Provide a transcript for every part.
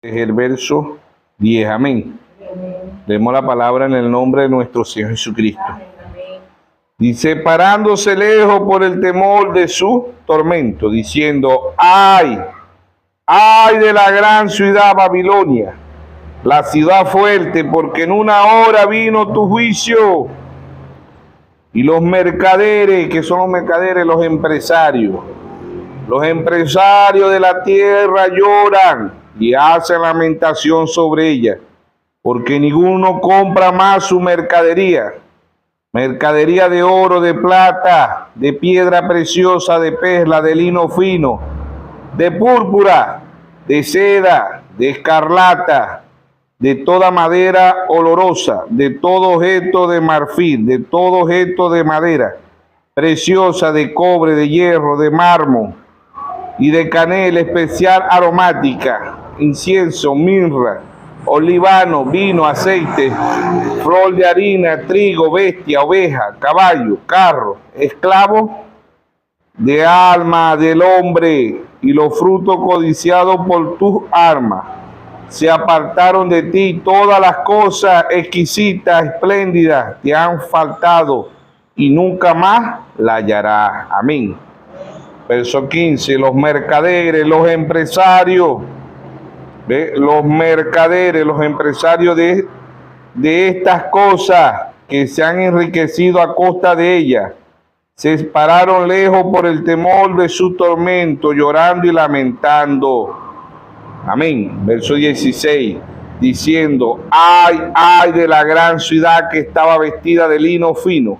Es el verso 10, amén. Leemos la palabra en el nombre de nuestro Señor Jesucristo. Dice, parándose lejos por el temor de su tormento, diciendo, ay de la gran ciudad Babilonia, la ciudad fuerte, porque en una hora vino tu juicio. Y los mercaderes, que son los mercaderes, los empresarios de la tierra lloran y hacen lamentación sobre ella, porque ninguno compra más su mercadería de oro, de plata, de piedra preciosa, de perla, de lino fino, de púrpura, de seda, de escarlata, de toda madera olorosa, de todo objeto de marfil, de todo objeto de madera preciosa, de cobre, de hierro, de mármol y de canela especial aromática, incienso, mirra, olivano, vino, aceite, flor de harina, trigo, bestia, oveja, caballo, carro, esclavo de alma del hombre, y los frutos codiciados por tus armas. Se apartaron de ti, todas las cosas exquisitas, espléndidas, te han faltado y nunca más la hallarás. Amén. Verso 15, los mercaderes, los empresarios, los mercaderes, los empresarios de estas cosas que se han enriquecido a costa de ellas, se pararon lejos por el temor de su tormento, llorando y lamentando. Amén. Verso 16, diciendo, ay de la gran ciudad que estaba vestida de lino fino,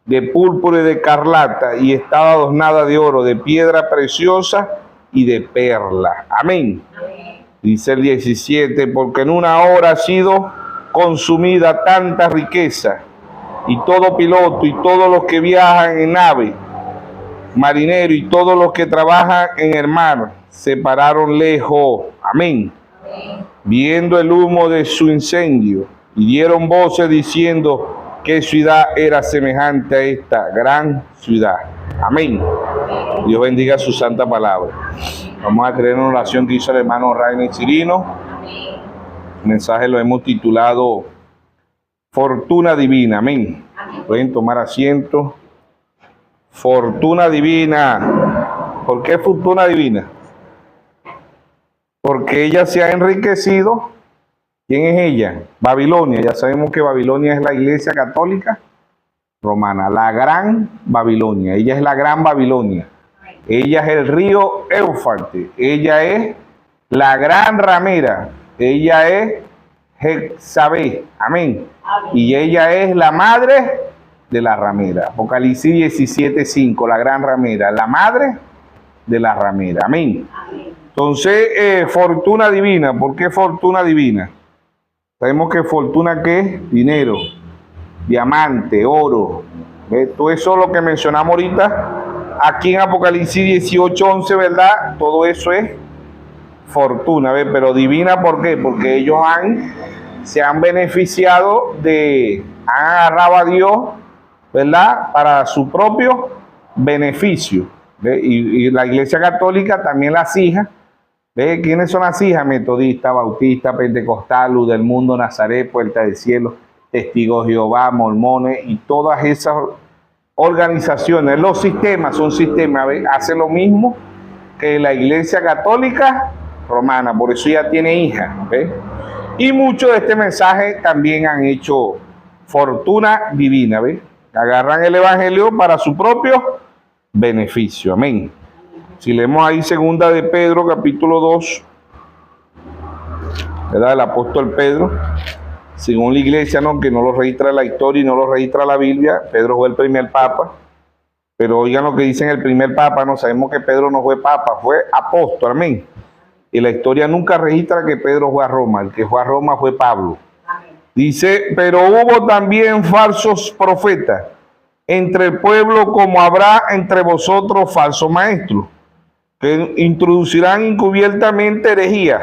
de púrpura y de escarlata, y estaba adornada de oro, de piedra preciosa y de perla. Amén. Dice el 17, porque en una hora ha sido consumida tanta riqueza, y todo piloto y todos los que viajan en nave, marinero y todos los que trabajan en el mar, se pararon lejos. Amén. Viendo el humo de su incendio, y dieron voces diciendo, ¿qué ciudad era semejante a esta gran ciudad? Amén. Dios bendiga su santa palabra. Vamos a creer en una oración que hizo el hermano Rainer Chirino. El mensaje lo hemos titulado Fortuna Divina. Amén. Pueden tomar asiento. Fortuna Divina. ¿Por qué fortuna divina? Porque ella se ha enriquecido. ¿Quién es ella? Babilonia. Ya sabemos que Babilonia es la iglesia católica romana, la gran Babilonia. Ella es la gran Babilonia. Ella es el río Éufrates. Ella es la gran ramera. Ella es Jezabel. Amén. Y ella es la madre de la ramera. Apocalipsis 17:5, la gran ramera, la madre de la ramera. Amén. Entonces, fortuna divina. ¿Por qué fortuna divina? Sabemos que fortuna, ¿qué es? Dinero, diamante, oro. Todo eso lo que mencionamos ahorita, aquí en Apocalipsis 18:11, ¿verdad? Todo eso es fortuna, ¿ves? Pero divina, ¿por qué? Porque ellos se han beneficiado han agarrado a Dios, ¿verdad? Para su propio beneficio, ¿ves? Y la Iglesia Católica, también las hijas, ¿ves? ¿Quiénes son las hijas? Metodista, bautista, pentecostal, Luz del Mundo, Nazaret, Puerta del Cielo, Testigos de Jehová, mormones y todas esas organizaciones. Los sistemas son sistemas, ¿ves? Hace lo mismo que la Iglesia Católica Romana, por eso ya tiene hijas, ¿ves? Y muchos de este mensaje también han hecho fortuna divina, ¿ves? Agarran el Evangelio para su propio beneficio. Amén. Si leemos ahí segunda de Pedro, capítulo 2, ¿verdad? El apóstol Pedro, según la iglesia, ¿no? Que no lo registra la historia y no lo registra la Biblia, Pedro fue el primer papa, pero oigan lo que dicen el primer papa, no sabemos que Pedro no fue papa, fue apóstol, amén. Y la historia nunca registra que Pedro fue a Roma, el que fue a Roma fue Pablo. Dice, pero hubo también falsos profetas entre el pueblo, como habrá entre vosotros falsos maestros, que introducirán encubiertamente herejías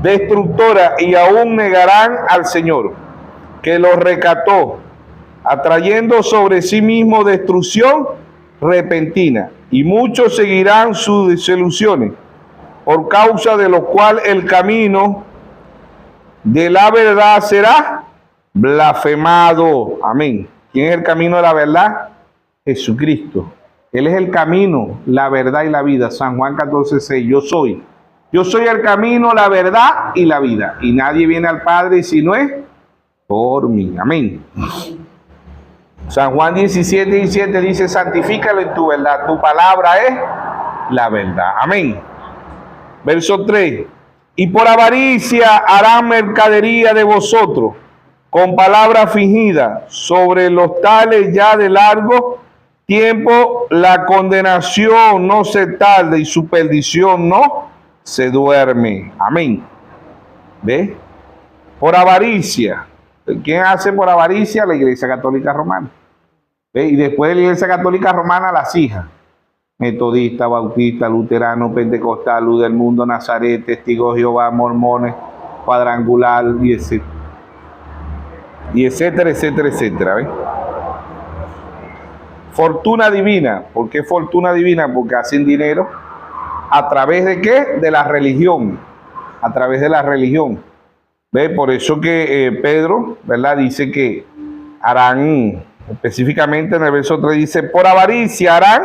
destructoras y aún negarán al Señor, que los rescató, atrayendo sobre sí mismo destrucción repentina, y muchos seguirán sus desilusiones, por causa de lo cual el camino de la verdad será blasfemado. Amén. ¿Quién es el camino de la verdad? Jesucristo. Él es el camino, la verdad y la vida. San Juan 14:6. Yo soy el camino, la verdad y la vida. Y nadie viene al Padre si no es por mí. Amén. San Juan 17:17 dice, santifícalo en tu verdad. Tu palabra es la verdad. Amén. Verso 3. Y por avaricia harán mercadería de vosotros, con palabras fingidas. Sobre los tales ya de largo tiempo la condenación no se tarda y su perdición no se duerme. Amén. ¿Ve? Por avaricia. ¿Quién hace por avaricia? La Iglesia Católica Romana. ¿Ve? Y después de la Iglesia Católica Romana, las hijas. Metodista, bautista, luterano, pentecostal, luz del mundo, Nazaret, testigos de Jehová, mormones, cuadrangular, y etcétera. Y etcétera, etcétera, etcétera. ¿Ve? Fortuna divina. ¿Por qué fortuna divina? Porque hacen dinero. ¿A través de qué? De la religión. A través de la religión. ¿Ve? Por eso que Pedro, ¿verdad? Dice que harán, específicamente en el verso 3 dice, por avaricia harán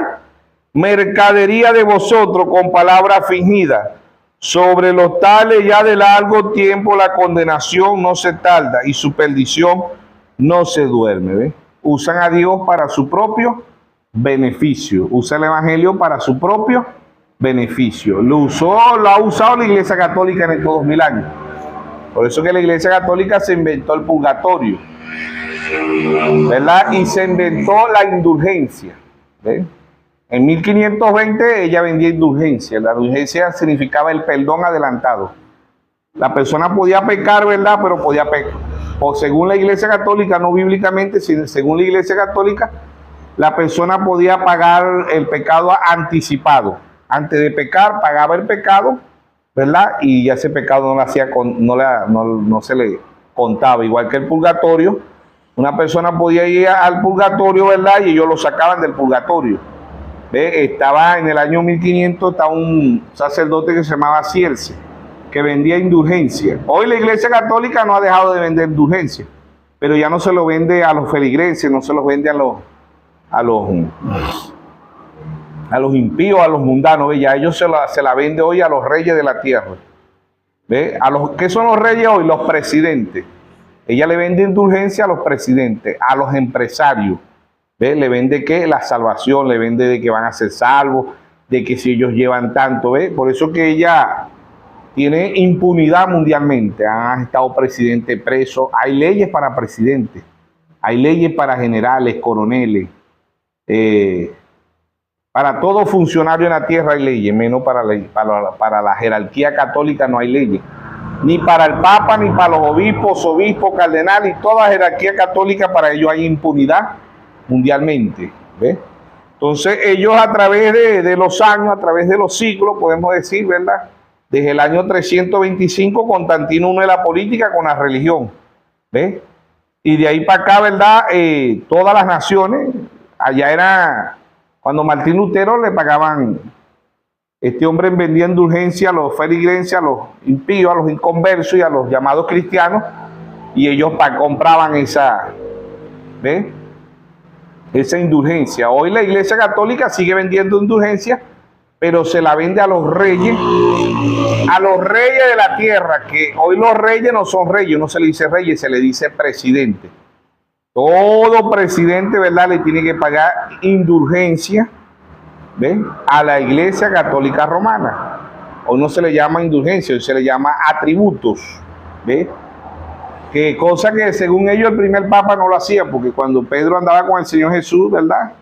mercadería de vosotros con palabras fingidas. Sobre los tales ya de largo tiempo la condenación no se tarda y su perdición no se duerme. ¿Ve? Usan a Dios para su propio beneficio. Usa el evangelio para su propio beneficio. Lo ha usado la Iglesia Católica en estos 2000 años. Por eso que la Iglesia Católica se inventó el purgatorio, ¿verdad? Y se inventó la indulgencia. ¿Ve? En 1520 ella vendía indulgencia. La indulgencia significaba el perdón adelantado. La persona podía pecar, ¿verdad? Pero podía pecar. O según la Iglesia Católica, no bíblicamente, sino según la Iglesia Católica, la persona podía pagar el pecado anticipado. Antes de pecar, pagaba el pecado, ¿verdad? Y ya ese pecado no se le contaba. Igual que el purgatorio, una persona podía ir al purgatorio, ¿verdad? Y ellos lo sacaban del purgatorio. ¿Ve? Estaba en el año 1500, estaba un sacerdote que se llamaba Cielse, que vendía indulgencia. Hoy la Iglesia Católica no ha dejado de vender indulgencia, pero ya no se lo vende a los feligreses, no se los vende a los impíos, a los mundanos. ¿Ve? Ya ellos se la vende hoy a los reyes de la tierra. ¿Ve? ¿Qué son los reyes hoy? Los presidentes. Ella le vende indulgencia a los presidentes, a los empresarios. ¿Ve? Le vende ¿qué? La salvación, le vende de que van a ser salvos, de que si ellos llevan tanto. ¿Ve? Por eso que ella tiene impunidad mundialmente. Han estado presidentes presos. Hay leyes para presidentes, hay leyes para generales, coroneles. Para todo funcionario en la tierra hay leyes, menos para la jerarquía católica no hay leyes. Ni para el Papa, ni para los obispos, cardenales, y toda jerarquía católica, para ellos hay impunidad mundialmente. ¿Ve? Entonces ellos a través de los años, a través de los siglos, podemos decir, ¿verdad? Desde el año 325, Constantino une la política con la religión. ¿Ve? Y de ahí para acá, ¿verdad? Todas las naciones, allá era, cuando Martín Lutero le pagaban, este hombre vendía indulgencia a los feligreses, a los impíos, a los inconversos y a los llamados cristianos, y ellos compraban esa, ¿ve? Esa indulgencia. Hoy la Iglesia Católica sigue vendiendo indulgencia, pero se la vende a los reyes de la tierra, que hoy los reyes no son reyes, no se le dice reyes, se le dice presidente. Todo presidente, ¿verdad?, le tiene que pagar indulgencia, ¿ven?, a la Iglesia Católica Romana. Hoy no se le llama indulgencia, hoy se le llama atributos, ¿ven? Que cosa que según ellos el primer papa no lo hacía, porque cuando Pedro andaba con el Señor Jesús, ¿verdad?,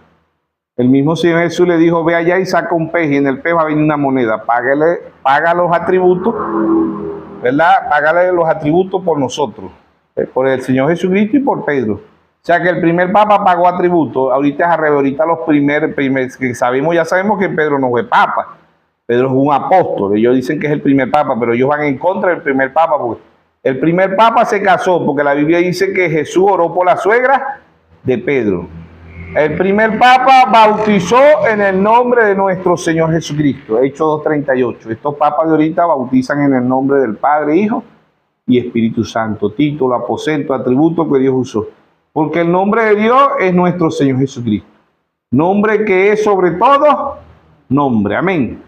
el mismo Señor Jesús le dijo, ve allá y saca un pez, y en el pez va a venir una moneda, paga los atributos, ¿verdad?, págale los atributos por nosotros, por el Señor Jesucristo y por Pedro. O sea que el primer papa pagó atributos. Ahorita es al revés, ahorita los primeros que sabemos, ya sabemos que Pedro no fue papa. Pedro es un apóstol. Ellos dicen que es el primer papa, pero ellos van en contra del primer papa, porque el primer papa se casó, porque la Biblia dice que Jesús oró por la suegra de Pedro. El primer papa bautizó en el nombre de nuestro Señor Jesucristo. Hechos 2:38. Estos papas de ahorita bautizan en el nombre del Padre, Hijo y Espíritu Santo. Título, aposento, atributo que Dios usó. Porque el nombre de Dios es nuestro Señor Jesucristo. Nombre que es sobre todo nombre. Amén.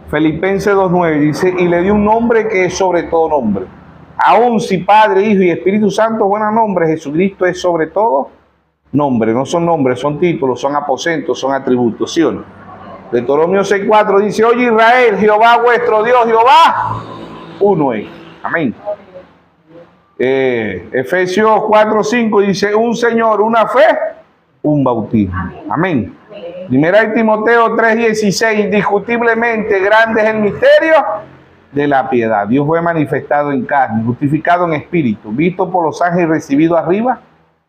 Filipenses 2:9 dice, y le dio un nombre que es sobre todo nombre. Aún si Padre, Hijo y Espíritu Santo, buenos nombres, Jesucristo es sobre todo nombre. No son nombres, son títulos, son aposentos, son atributos, ¿sí o no? Deuteronomio 6:4 dice, oye Israel, Jehová vuestro Dios, Jehová, uno es. Amén. Efesios 4:5 dice, un Señor, una fe, un bautismo. Amén. Primera de Timoteo 3:16, indiscutiblemente grande es el misterio de la piedad. Dios fue manifestado en carne, justificado en espíritu, visto por los ángeles, recibido arriba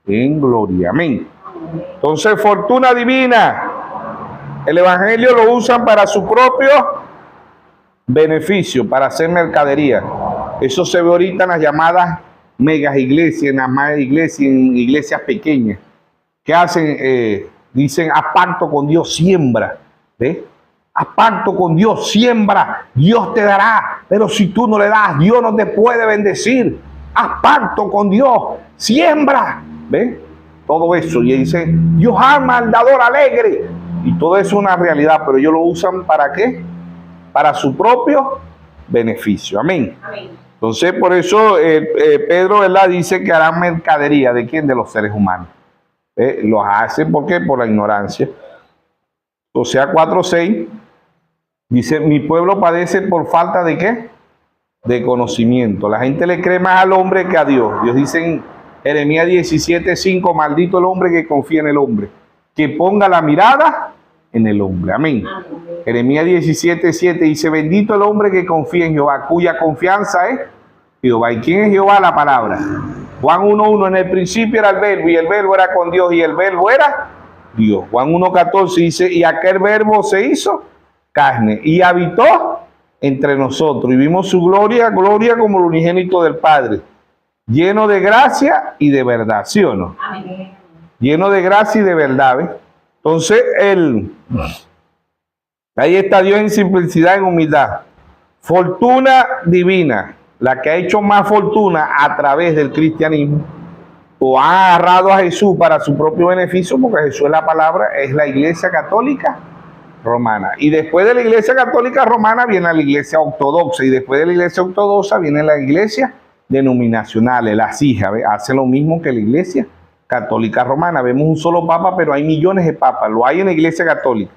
en gloria. Amén. Entonces, fortuna divina. El evangelio lo usan para su propio beneficio, para hacer mercadería. Eso se ve ahorita en las llamadas megas iglesias, en las más iglesias, en iglesias pequeñas. ¿Qué hacen? Dicen, haz pacto con Dios, siembra. ¿Ves? Haz pacto con Dios, siembra, Dios te dará. Pero si tú no le das, Dios no te puede bendecir. Haz pacto con Dios, siembra. ¿Ves? Todo eso. Y dicen, Dios ama al dador alegre. Y todo eso es una realidad, pero ellos lo usan ¿para qué? Para su propio beneficio. Amén. Amén. Entonces, por eso Pedro, ¿verdad?, dice que harán mercadería. ¿De quién? De los seres humanos. Los hacen, ¿por qué? Por la ignorancia. Osea 4:6 dice, mi pueblo padece por falta ¿de qué? De conocimiento. La gente le cree más al hombre que a Dios. Dios dice en Jeremías 17:5, maldito el hombre que confía en el hombre, que ponga la mirada en el hombre. Amén. Jeremías 17:7 dice, bendito el hombre que confía en Jehová, cuya confianza es Jehová. ¿Y quién es Jehová? La palabra. Juan 1:1, en el principio era el verbo, y el verbo era con Dios, y el verbo era Dios. Juan 1:14 dice, y aquel verbo se hizo carne, y habitó entre nosotros, y vimos su gloria, gloria como el unigénito del Padre, lleno de gracia y de verdad, ¿sí o no? Amén. Lleno de gracia y de verdad, ¿ves? Entonces, ahí está Dios en simplicidad, en humildad. Fortuna divina, la que ha hecho más fortuna a través del cristianismo, o ha agarrado a Jesús para su propio beneficio, porque Jesús es la palabra, es la Iglesia Católica Romana. Y después de la Iglesia Católica Romana viene la Iglesia Ortodoxa, y después de la Iglesia Ortodoxa viene la Iglesia denominacionales, las hijas, ¿ves? Hace lo mismo que la Iglesia Católica Romana. Vemos un solo papa, pero hay millones de papas. Lo hay en la Iglesia Católica.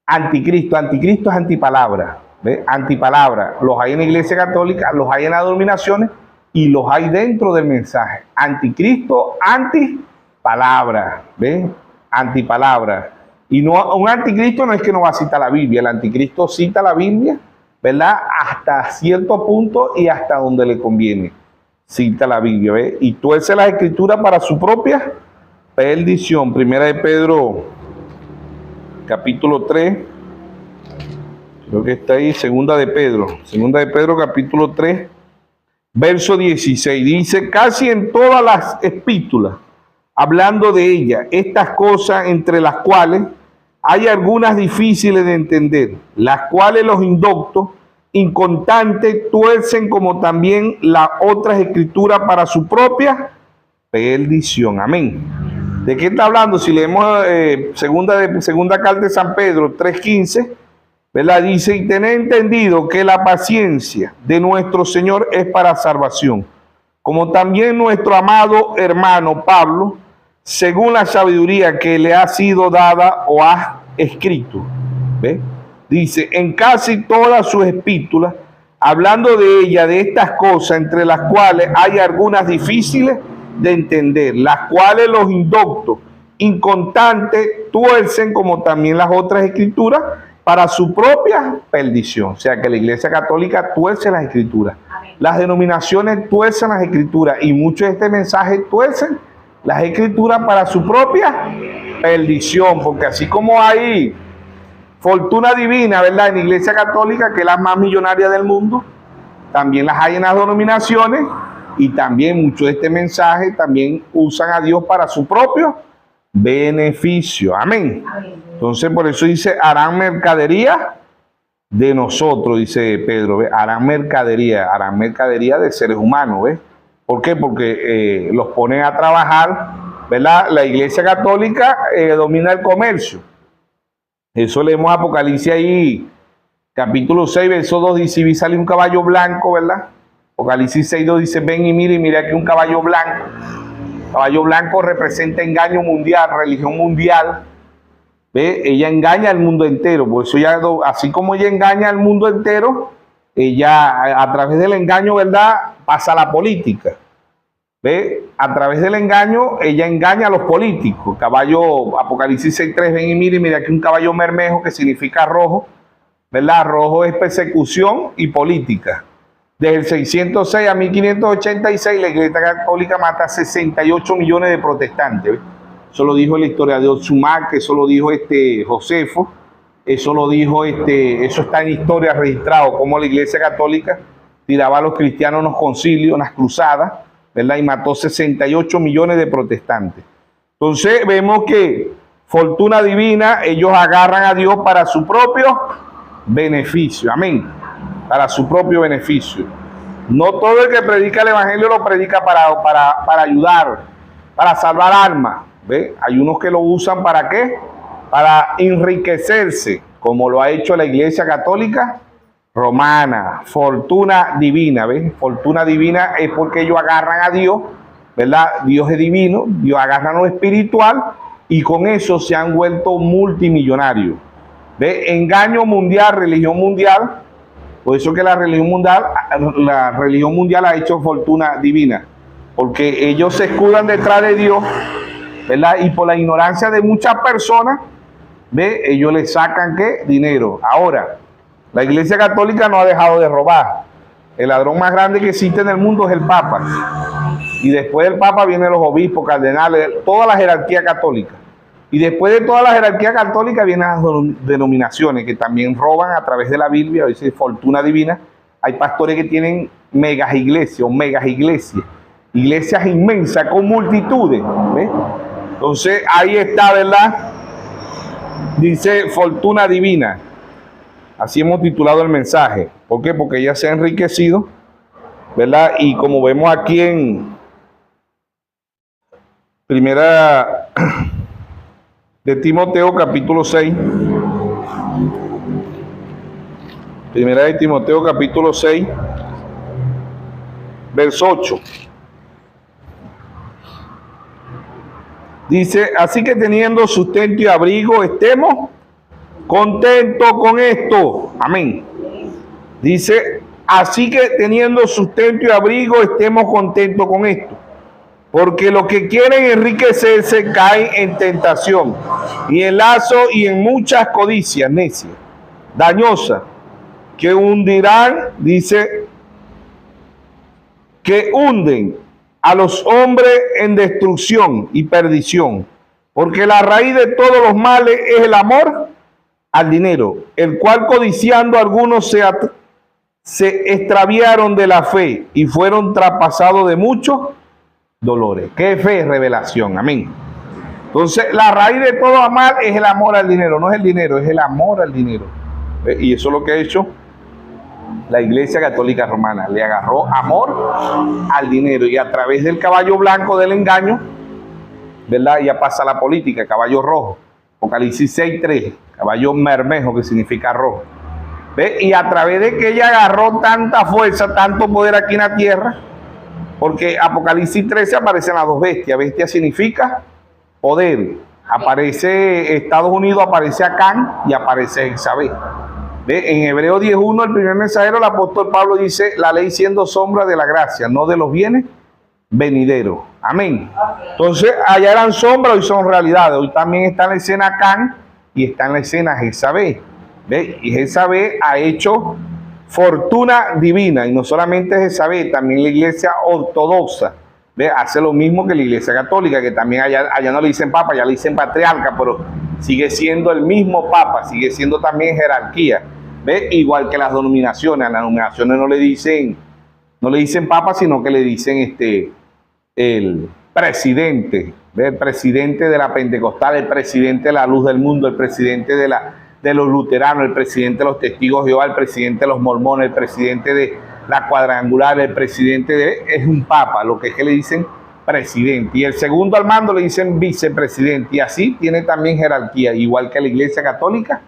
Anticristo, anticristo es antipalabra, ¿ves? Antipalabra. Los hay en la Iglesia Católica, los hay en las denominaciones y los hay dentro del mensaje. Anticristo, antipalabra, ¿ves? Antipalabra. Y no, un anticristo no es que no va a citar la Biblia. El anticristo cita la Biblia, ¿verdad? Hasta cierto punto y hasta donde le conviene. Cita la Biblia, ¿ves? Y tuerce las escrituras para su propia perdición. Primera de Pedro, capítulo 3. Creo que está ahí. Segunda de Pedro, capítulo 3, verso 16. Dice, casi en todas las epístolas, hablando de ella, estas cosas entre las cuales hay algunas difíciles de entender, las cuales los indoctos inconstantes tuercen, como también las otras escrituras para su propia perdición. Amén. ¿De qué está hablando? Si leemos segunda carta de San Pedro 3:15, ¿verdad? Dice, y tened entendido que la paciencia de nuestro Señor es para salvación, como también nuestro amado hermano Pablo, según la sabiduría que le ha sido dada o ha escrito. ¿Ves? Dice, en casi todas sus epístolas, hablando de ella, de estas cosas, entre las cuales hay algunas difíciles de entender, las cuales los indoctos, inconstantes, tuercen, como también las otras escrituras, para su propia perdición. O sea que la Iglesia Católica tuerce las escrituras. Amén. Las denominaciones tuercen las escrituras, y muchos de este mensaje tuercen las escrituras para su propia perdición, porque así como hay fortuna divina, ¿verdad?, en la Iglesia Católica, que es la más millonaria del mundo, también las hay en las denominaciones, y también muchos de este mensaje también usan a Dios para su propio beneficio. Amén. Amén. Entonces, por eso dice, harán mercadería de nosotros, dice Pedro, ¿ve? Harán mercadería de seres humanos, ¿ves? ¿Por qué? Porque los ponen a trabajar, ¿verdad? La Iglesia Católica domina el comercio. Eso leemos Apocalipsis ahí, capítulo 6, verso 2, dice, y vi salir un caballo blanco, ¿verdad? Apocalipsis 6, 2 dice, ven y mira aquí un caballo blanco. Caballo blanco representa engaño mundial, religión mundial. ¿Ve? Ella engaña al mundo entero, por eso ya, así como ella engaña al mundo entero, ella a través del engaño, ¿verdad?, pasa a la política. ¿Ve? A través del engaño, ella engaña a los políticos. Caballo, Apocalipsis 6.3, ven y mira aquí un caballo bermejo, que significa rojo, ¿verdad? Rojo es persecución y política. Desde el 606 a 1586, la Iglesia Católica mata 68 millones de protestantes. ¿Ve? Eso lo dijo el historiador Sumac, eso lo dijo Josefo, eso lo dijo eso está en historia registrado, como la Iglesia Católica tiraba a los cristianos en los concilios, en las cruzadas, ¿verdad? Y mató 68 millones de protestantes. Entonces vemos que fortuna divina, ellos agarran a Dios para su propio beneficio, amén, para su propio beneficio. No todo el que predica el evangelio lo predica para ayudar, para salvar almas. ¿Ve? Hay unos que lo usan ¿para qué? Para enriquecerse, como lo ha hecho la Iglesia Católica Romana. Fortuna divina, ¿ves? Fortuna divina es porque ellos agarran a Dios, ¿verdad? Dios es divino, Dios agarra lo espiritual y con eso se han vuelto multimillonarios. ¿Ves? Engaño mundial, religión mundial. Por eso que la religión mundial ha hecho fortuna divina, porque ellos se escudan detrás de Dios, ¿verdad? Y por la ignorancia de muchas personas, ¿ve? Ellos le sacan ¿qué? Dinero. Ahora, la Iglesia Católica no ha dejado de robar. El ladrón más grande que existe en el mundo es el Papa. Y después del Papa vienen los obispos, cardenales, toda la jerarquía católica. Y después de toda la jerarquía católica vienen las denominaciones que también roban a través de la Biblia, dice fortuna divina. Hay pastores que tienen megas iglesias, iglesias inmensas con multitudes, ¿ves? Entonces ahí está, ¿verdad? Dice fortuna divina. Así hemos titulado el mensaje. ¿Por qué? Porque ella se ha enriquecido, ¿verdad? Y como vemos aquí en Primera de Timoteo, capítulo 6. Primera de Timoteo, capítulo 6, verso 8. Dice, así que teniendo sustento y abrigo, estemos contentos con esto. Amén. Dice, así que teniendo sustento y abrigo, estemos contentos con esto. Porque los que quieren enriquecerse caen en tentación y en lazo y en muchas codicias necias, dañosas, que hundirán, dice, que hunden a los hombres en destrucción y perdición, porque la raíz de todos los males es el amor al dinero, el cual codiciando algunos se extraviaron de la fe y fueron traspasados de muchos dolores. ¿Qué fe? Revelación. Amén. Entonces, la raíz de todo mal es el amor al dinero, no es el dinero, es el amor al dinero. Y eso es lo que ha hecho la Iglesia Católica Romana, le agarró amor al dinero y a través del caballo blanco del engaño, ¿verdad? Ya pasa la política, caballo rojo, Apocalipsis 6.3, caballo bermejo que significa rojo. ¿Ve? Y a través de que ella agarró tanta fuerza, tanto poder aquí en la tierra, porque Apocalipsis 13 aparecen las dos bestias. Bestia significa poder. Aparece Estados Unidos, aparece Acán y aparece Jezabel. En Hebreo 10.1, el primer mensajero, el apóstol Pablo dice, la ley siendo sombra de la gracia, no de los bienes venideros. Amén. Entonces, allá eran sombras, hoy son realidades. Hoy también está en la escena Acán y está en la escena Jezabel. ¿Ve? Y Jezabel ha hecho fortuna divina, y no solamente Jezabel, también la iglesia ortodoxa, ¿ve? Hace lo mismo que la iglesia católica, que también allá no le dicen papa, ya le dicen patriarca, pero sigue siendo el mismo papa, sigue siendo también jerarquía, ¿ve? Igual que las denominaciones. A las denominaciones no le dicen papa, sino que le dicen el presidente, ¿ve? El presidente de la Pentecostal, el presidente de la Luz del Mundo, el presidente de de los luteranos, el presidente de los testigos de Jehová, el presidente de los mormones, el presidente de la cuadrangular, el presidente de... es un papa, lo que es que le dicen presidente. Y el segundo al mando le dicen vicepresidente. Y así tiene también jerarquía, igual que la Iglesia Católica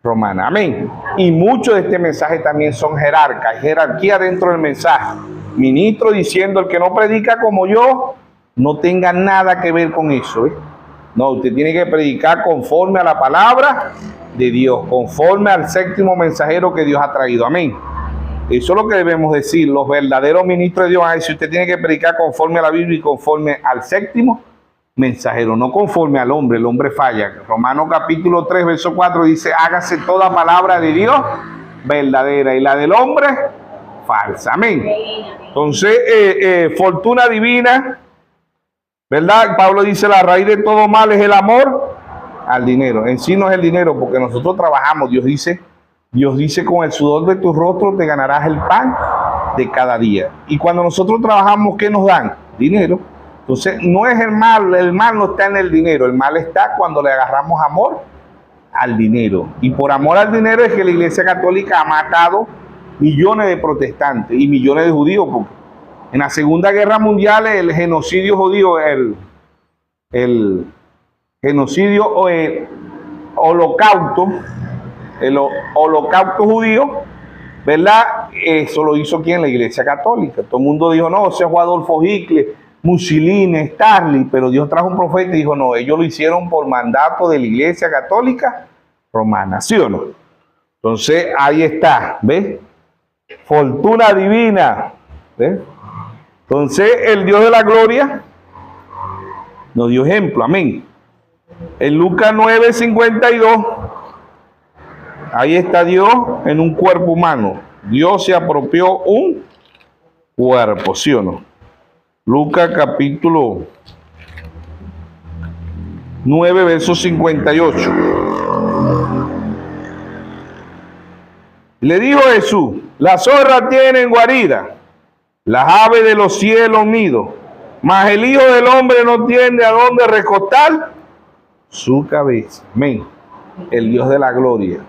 Romana. Amén. Y muchos de este mensaje también son jerarcas, jerarquía dentro del mensaje. Ministro diciendo, el que no predica como yo, no tenga nada que ver con eso. No, usted tiene que predicar conforme a la palabra de Dios, conforme al séptimo mensajero que Dios ha traído. Amén. Eso es lo que debemos decir. Los verdaderos ministros de Dios van a decir, usted tiene que predicar conforme a la Biblia y conforme al séptimo mensajero, no conforme al hombre. El hombre falla. Romanos capítulo 3, verso 4 dice, hágase toda palabra de Dios verdadera y la del hombre falsa. Amén. Entonces, fortuna divina, ¿verdad? Pablo dice, la raíz de todo mal es el amor al dinero. En sí no es el dinero, porque nosotros trabajamos. Dios dice, con el sudor de tu rostro te ganarás el pan de cada día. Y cuando nosotros trabajamos, ¿qué nos dan? Dinero. Entonces, no es el mal no está en el dinero, el mal está cuando le agarramos amor al dinero. Y por amor al dinero es que la Iglesia Católica ha matado millones de protestantes y millones de judíos, porque en la Segunda Guerra Mundial el genocidio judío, el genocidio o el holocausto judío, ¿verdad? Eso lo hizo ¿quién? La Iglesia Católica. Todo el mundo dijo, no, ese fue Adolfo Hitler, Mussolini, Stalin, pero Dios trajo un profeta y dijo, no, ellos lo hicieron por mandato de la Iglesia Católica Romana, ¿sí o no? Entonces, ahí está, ¿ves? Fortuna divina, ¿ves? Entonces, el Dios de la gloria nos dio ejemplo, amén. En Lucas 9:52, ahí está Dios en un cuerpo humano. Dios se apropió un cuerpo, ¿sí o no? Lucas capítulo 9, verso 58. Le dijo Jesús, las zorras tienen guarida, las aves de los cielos nido, mas el Hijo del Hombre no tiene a dónde recostar su cabeza. Amén. El Dios de la gloria.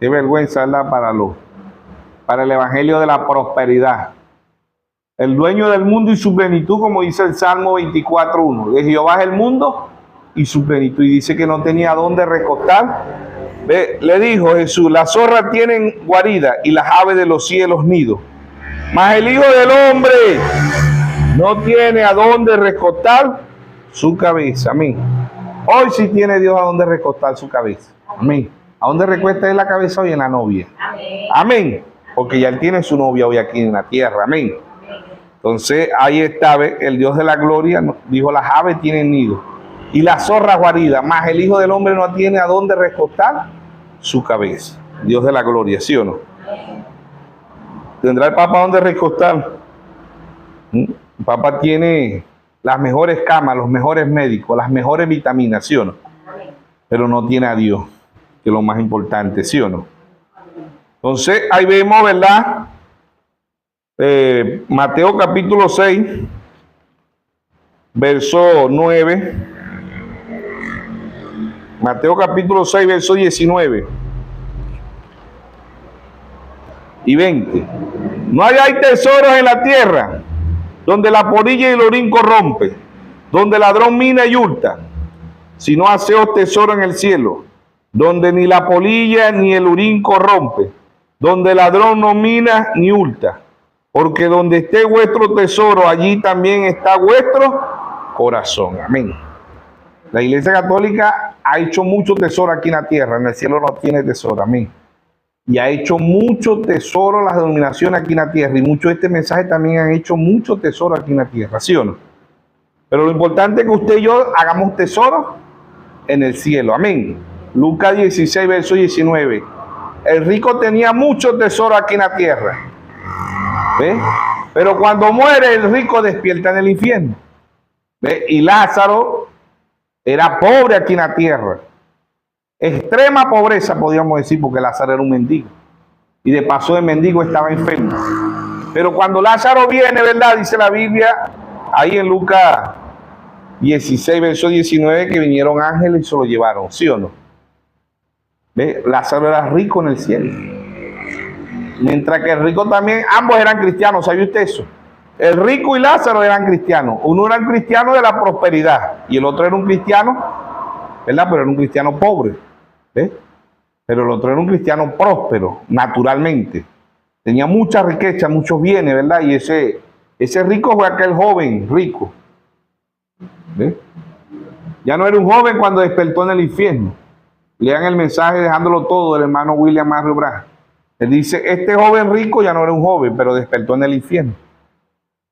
Qué vergüenza, ¿verdad? Para el evangelio de la prosperidad. El dueño del mundo y su plenitud, como dice el Salmo 24:1. De Jehová es el mundo y su plenitud. Y dice que no tenía dónde recostar. Ve, le dijo Jesús, las zorras tienen guarida y las aves de los cielos nido, mas el Hijo del Hombre no tiene a dónde recostar su cabeza. Amén. Hoy sí tiene Dios a dónde recostar su cabeza. Amén. ¿A dónde recuesta él la cabeza hoy? En la novia. Amén. Amén. Porque ya él tiene su novia hoy aquí en la tierra. Amén. Entonces ahí está, el Dios de la gloria dijo, las aves tienen nido y las zorras guaridas, mas el Hijo del Hombre no tiene a dónde recostar su cabeza. Dios de la gloria, ¿sí o no? ¿Tendrá el Papa dónde recostar? El Papa tiene las mejores camas, los mejores médicos, las mejores vitaminas, ¿sí o no? Pero no tiene a Dios, que es lo más importante, ¿sí o no? Entonces ahí vemos, ¿verdad? Mateo capítulo 6, verso 9. Mateo capítulo 6, verso 19 y 20. No hay tesoros en la tierra donde la polilla y el orín corrompe, donde el ladrón mina y hurta, sino haceos tesoro en el cielo, donde ni la polilla ni el orín corrompe, donde el ladrón no mina ni hurta. Porque donde esté vuestro tesoro, allí también está vuestro corazón. Amén. La Iglesia Católica ha hecho mucho tesoro aquí en la tierra. En el cielo no tiene tesoro. Amén. Y ha hecho mucho tesoro las denominaciones aquí en la tierra. Y muchos de este mensaje también han hecho mucho tesoro aquí en la tierra. ¿Sí o no? Pero lo importante es que usted y yo hagamos tesoro en el cielo. Amén. Lucas 16, verso 19. El rico tenía mucho tesoro aquí en la tierra. ¿Ve? Pero cuando muere el rico despierta en el infierno. ¿Ve? Y Lázaro era pobre aquí en la tierra. Extrema pobreza, podríamos decir, porque Lázaro era un mendigo. Y de paso de mendigo estaba enfermo. Pero cuando Lázaro viene, ¿verdad? Dice la Biblia, ahí en Lucas 16, verso 19, que vinieron ángeles y se lo llevaron, ¿sí o no? ¿Ve? Lázaro era rico en el cielo. Mientras que el rico también, ambos eran cristianos, ¿sabe usted eso? El rico y Lázaro eran cristianos. Uno era un cristiano de la prosperidad y el otro era un cristiano, ¿verdad? Pero era un cristiano pobre, ¿ve? Pero el otro era un cristiano próspero, naturalmente. Tenía mucha riqueza, muchos bienes, ¿verdad? Y ese rico fue aquel joven rico, ¿ve? Ya no era un joven cuando despertó en el infierno. Lean el mensaje dejándolo todo del hermano William Mario Branham. Él dice, este joven rico ya no era un joven, pero despertó en el infierno.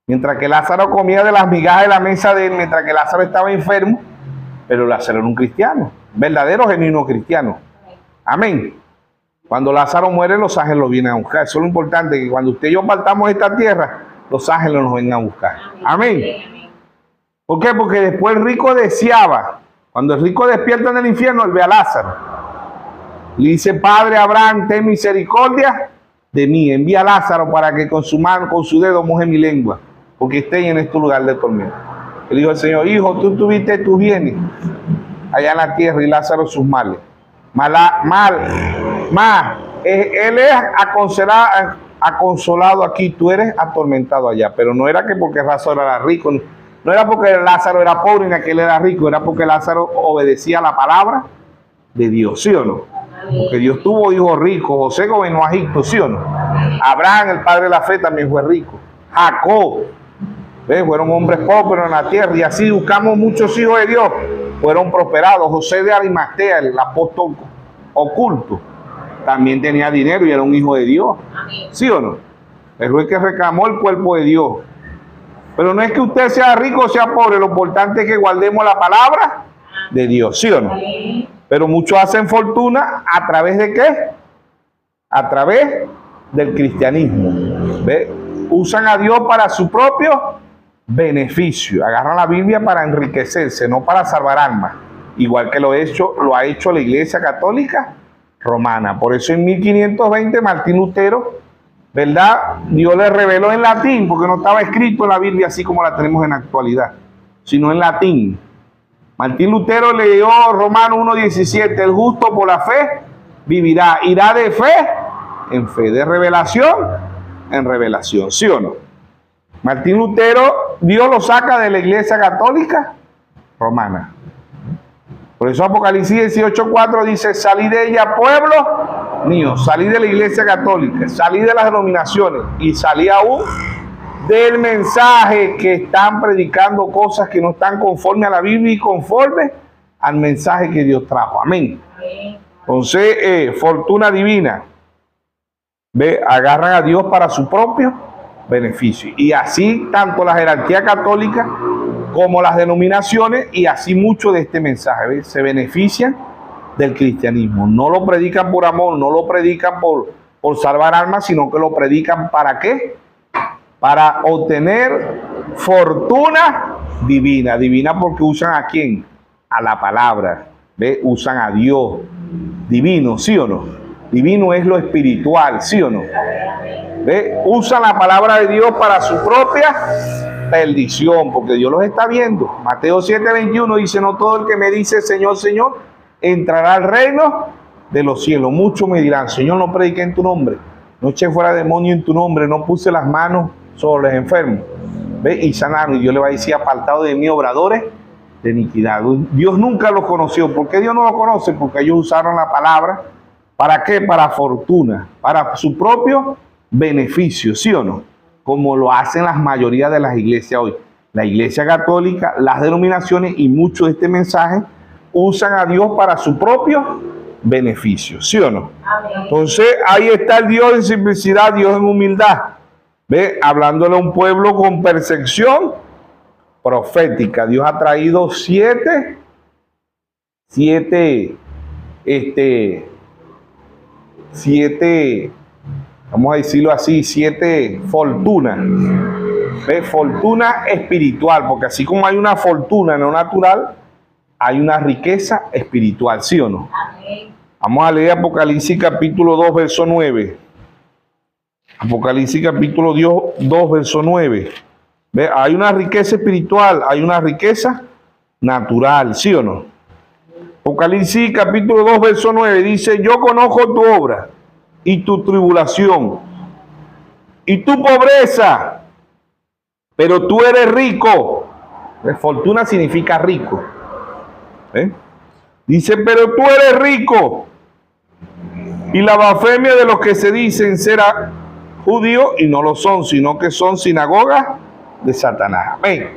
Mientras que Lázaro comía de las migajas de la mesa de él, mientras que Lázaro estaba enfermo, pero Lázaro era un cristiano, verdadero, genuino cristiano. Amén. Cuando Lázaro muere, los ángeles lo vienen a buscar. Eso es lo importante, que cuando usted y yo partamos de esta tierra, los ángeles nos vengan a buscar. Amén. ¿Por qué? Porque después el rico deseaba, cuando el rico despierta en el infierno, él ve a Lázaro. Le dice, Padre Abraham, ten misericordia de mí. Envía a Lázaro para que con su mano, con su dedo moje mi lengua, porque esté en este lugar de tormento. Le dijo el Señor, hijo, tú tuviste tus bienes allá en la tierra y Lázaro sus males. Él es aconsolado aquí, tú eres atormentado allá. Pero no era que porque Lázaro era rico, no era porque Lázaro era pobre ni que él era rico, era porque Lázaro obedecía la palabra de Dios, ¿sí o no? Porque Dios tuvo hijos ricos. José gobernó a Egipto, ¿sí o no? Abraham, el padre de la fe, también fue rico. Jacob, ¿ves? Fueron hombres prósperos en la tierra. Y así buscamos muchos hijos de Dios, fueron prosperados. José de Arimatea, el apóstol oculto, también tenía dinero y era un hijo de Dios, ¿sí o no? Él fue el que reclamó el cuerpo de Dios. Pero no es que usted sea rico o sea pobre, lo importante es que guardemos la palabra de Dios, ¿sí o no? Pero muchos hacen fortuna ¿a través de qué? A través del cristianismo. ¿Ve? Usan a Dios para su propio beneficio. Agarran la Biblia para enriquecerse, no para salvar almas. Igual que lo ha hecho la Iglesia Católica Romana. Por eso en 1520 Martín Lutero, ¿verdad? Dios le reveló en latín, porque no estaba escrito en la Biblia así como la tenemos en la actualidad, sino en latín. Martín Lutero leyó Romanos 1:17, el justo por la fe vivirá, irá de fe en fe, de revelación en revelación, ¿sí o no? Martín Lutero, Dios lo saca de la Iglesia Católica Romana. Por eso Apocalipsis 18:4 dice, salí de ella, pueblo mío, salí de la Iglesia Católica, salí de las denominaciones y salí aún del mensaje que están predicando cosas que no están conforme a la Biblia y conforme al mensaje que Dios trajo. Amén. Entonces, fortuna divina. Ve, agarran a Dios para su propio beneficio. Y así tanto la jerarquía católica como las denominaciones y así mucho de este mensaje, ¿ve? Se benefician del cristianismo. No lo predican por amor, no lo predican por salvar almas, sino que lo predican ¿para qué? Para obtener fortuna divina. Divina porque usan ¿a quién? A la palabra. ¿Ve? Usan a Dios. Divino, ¿sí o no? Divino es lo espiritual, ¿sí o no? ¿Ve? Usan la palabra de Dios para su propia perdición, porque Dios los está viendo. Mateo 7:21 dice, no todo el que me dice Señor, Señor, entrará al reino de los cielos. Muchos me dirán, Señor, no prediqué en tu nombre, no eché fuera demonio en tu nombre, no puse las manos sobre los enfermos, ¿ve? Y sanaron. Y Dios le va a decir, apartado de mí, obradores de iniquidad. Dios nunca los conoció. ¿Por qué Dios no los conoce? Porque ellos usaron la palabra, ¿para qué? Para fortuna, para su propio beneficio, ¿sí o no? Como lo hacen las mayorías de las iglesias hoy. La Iglesia Católica, las denominaciones y muchos de este mensaje usan a Dios para su propio beneficio, ¿sí o no? Amén. Entonces ahí está el Dios en simplicidad, Dios en humildad. ¿Ve? Hablándole a un pueblo con percepción profética. Dios ha traído siete, vamos a decirlo así, 7 fortunas. ¿Ve? Fortuna espiritual, porque así como hay una fortuna no natural, hay una riqueza espiritual, ¿sí o no? Amén. Vamos a leer Apocalipsis capítulo 2, verso 9. Apocalipsis capítulo 2, verso 9. ¿Ve? Hay una riqueza espiritual, hay una riqueza natural, ¿sí o no? Apocalipsis capítulo 2, verso 9, dice, yo conozco tu obra y tu tribulación y tu pobreza, pero tú eres rico. Fortuna significa rico. Dice, pero tú eres rico. Y la blasfemia de los que se dicen ser judíos y no lo son, sino que son sinagogas de Satanás. Amén.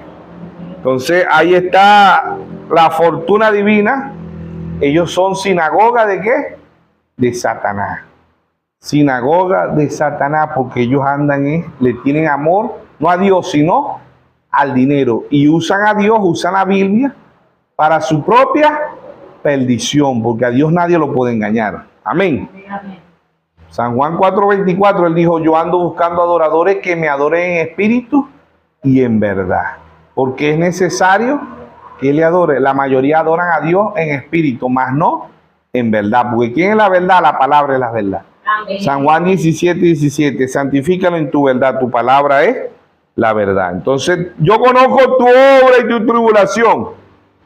Entonces ahí está la fortuna divina. Ellos son sinagoga de ¿qué? De Satanás. Sinagoga de Satanás, porque ellos le tienen amor, no a Dios, sino al dinero. Y usan a Dios, usan la Biblia para su propia perdición, porque a Dios nadie lo puede engañar. Amén. San Juan 4:24, él dijo, yo ando buscando adoradores que me adoren en espíritu y en verdad. Porque es necesario que le adore. La mayoría adoran a Dios en espíritu, más no en verdad. Porque ¿quién es la verdad? La palabra es la verdad. Amén. San Juan 17:17, santifícalo en tu verdad, tu palabra es la verdad. Entonces, yo conozco tu obra y tu tribulación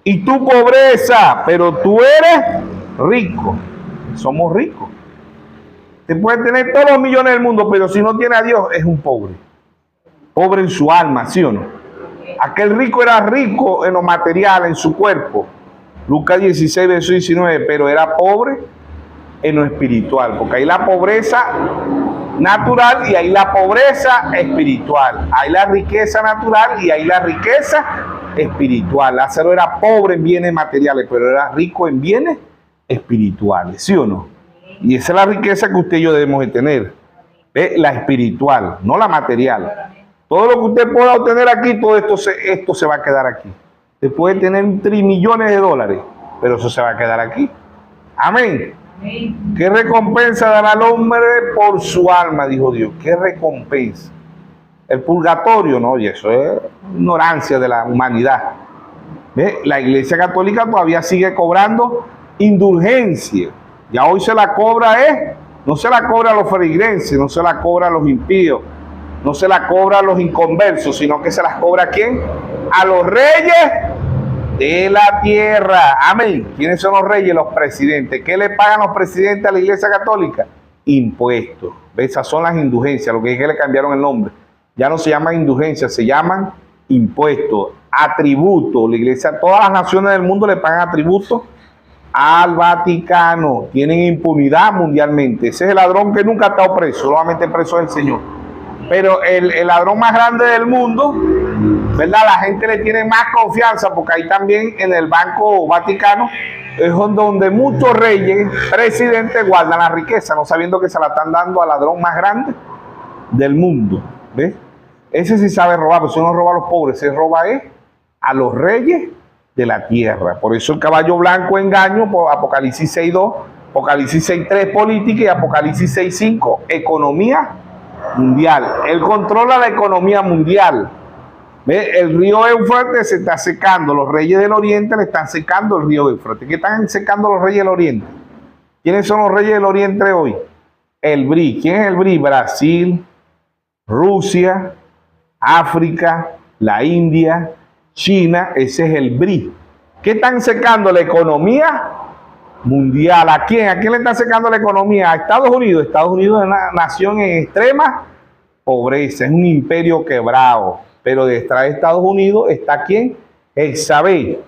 y tu pobreza, pero tú eres rico. Somos ricos. Te puede tener todos los millones del mundo, pero si no tiene a Dios, es un pobre. Pobre en su alma, ¿sí o no? Aquel rico era rico en lo material, en su cuerpo. Lucas 16, verso 19, pero era pobre en lo espiritual, porque hay la pobreza natural y hay la pobreza espiritual. Hay la riqueza natural y hay la riqueza espiritual. Lázaro era pobre en bienes materiales, pero era rico en bienes espirituales, ¿sí o no? Y esa es la riqueza que usted y yo debemos de tener. ¿Ve? La espiritual, no la material. Todo lo que usted pueda obtener aquí, todo esto se va a quedar aquí. Usted puede tener trimillones de dólares, pero eso se va a quedar aquí. Amén. Amén. ¿Qué recompensa dará al hombre por su alma? Dijo Dios. ¿Qué recompensa? El purgatorio, no, y eso es ignorancia de la humanidad. ¿Ve? La Iglesia Católica todavía sigue cobrando indulgencia. Ya hoy se la cobra, no se la cobra a los feligreses, no se la cobra a los impíos, no se la cobra a los inconversos, sino que se las cobra ¿a quién? A los reyes de la tierra. Amén. ¿Quiénes son los reyes? Los presidentes. ¿Qué le pagan los presidentes a la Iglesia Católica? Impuestos. Esas son las indulgencias, lo que es que le cambiaron el nombre. Ya no se llaman indulgencias, se llaman impuestos, atributos. La Iglesia, todas las naciones del mundo le pagan atributos al Vaticano. Tienen impunidad mundialmente. Ese es el ladrón que nunca ha estado preso, solamente preso es el Señor. Pero el ladrón más grande del mundo, ¿verdad? La gente le tiene más confianza porque ahí también en el Banco Vaticano es donde muchos reyes, presidentes guardan la riqueza, no sabiendo que se la están dando al ladrón más grande del mundo. ¿Ves? Ese sí sabe robar, pero si no roba a los pobres, se roba a los reyes de la tierra. Por eso el caballo blanco engaño, por Apocalipsis 6.2, Apocalipsis 6.3 política y Apocalipsis 6.5 economía mundial. Él controla la economía mundial. ¿Ve? El río Éufrates se está secando. Los reyes del oriente le están secando el río Éufrates. ¿Qué están secando los reyes del oriente? ¿Quiénes son los reyes del oriente hoy? El BRI. ¿Quién es el BRI? Brasil, Rusia, África, la India, China. Ese es el BRI. ¿Qué están secando? La economía mundial. ¿A quién? ¿A quién le están secando la economía? A Estados Unidos. Estados Unidos es una nación en extrema pobreza. Es un imperio quebrado. Pero detrás de Estados Unidos está ¿quién? Jezabel.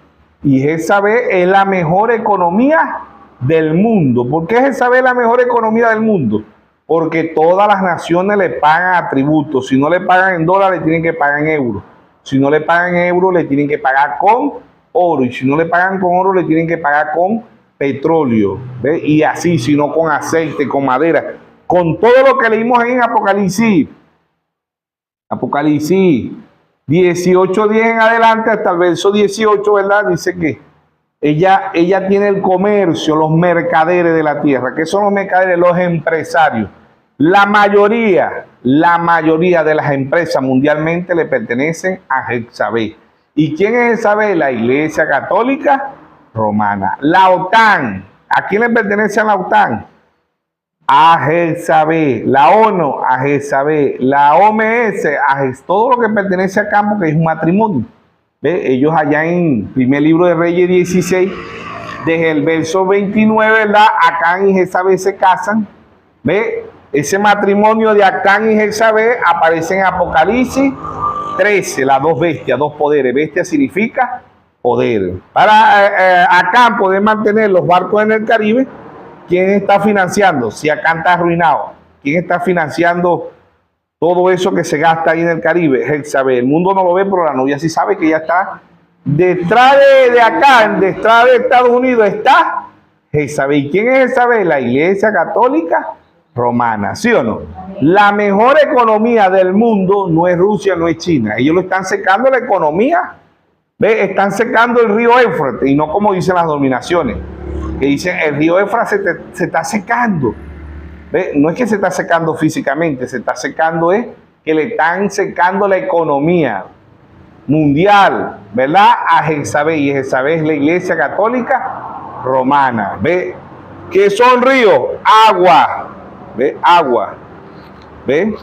Y Jezabel es la mejor economía del mundo. ¿Por qué Jezabel es la mejor economía del mundo? Porque todas las naciones le pagan atributos. Si no le pagan en dólares, le tienen que pagar en euros. Si no le pagan en euros, le tienen que pagar con oro. Y si no le pagan con oro, le tienen que pagar con petróleo. ¿Ve? Y así, si no con aceite, con madera. Con todo lo que leímos en Apocalipsis. Apocalipsis 18:10 en adelante hasta el verso 18, ¿verdad? Dice que ella tiene el comercio, los mercaderes de la tierra. ¿Qué son los mercaderes? Los empresarios. La mayoría de las empresas mundialmente le pertenecen a Jezabel. ¿Y quién es Jezabel? La Iglesia Católica Romana. La OTAN. ¿A quién le pertenece a la OTAN? A Jezabel. La ONU, a Jezabel. La OMS, todo lo que pertenece a campo, que es un matrimonio. ¿Ve? Ellos allá en primer libro de Reyes 16, desde el verso 29, ¿verdad? Acán y Jezabel se casan. ¿Ve? Ese matrimonio de Acán y Jezabel aparece en Apocalipsis 13, las dos bestias, dos poderes. Bestia significa poder. Para Acán poder mantener los barcos en el Caribe, ¿quién está financiando? Si Acán está arruinado, ¿quién está financiando todo eso que se gasta ahí en el Caribe? Jezabel. El mundo no lo ve, pero la novia sí sabe que ya está detrás de Acán, detrás de Estados Unidos está Jezabel. ¿Y quién es Jezabel? La Iglesia Católica Romana, ¿sí o no? La mejor economía del mundo no es Rusia, no es China. Ellos lo están secando la economía. ¿Ve? Están secando el río Éufrates, y no como dicen las dominaciones, que dicen el río Éufrates se está secando. ¿Ve? No es que se está secando físicamente, se está secando es que le están secando la economía mundial, ¿verdad? A Jezabel, y Jezabel es la Iglesia Católica Romana. ¿Ve? ¿Qué son ríos? Agua. ¿Ve? Agua. ¿Ve?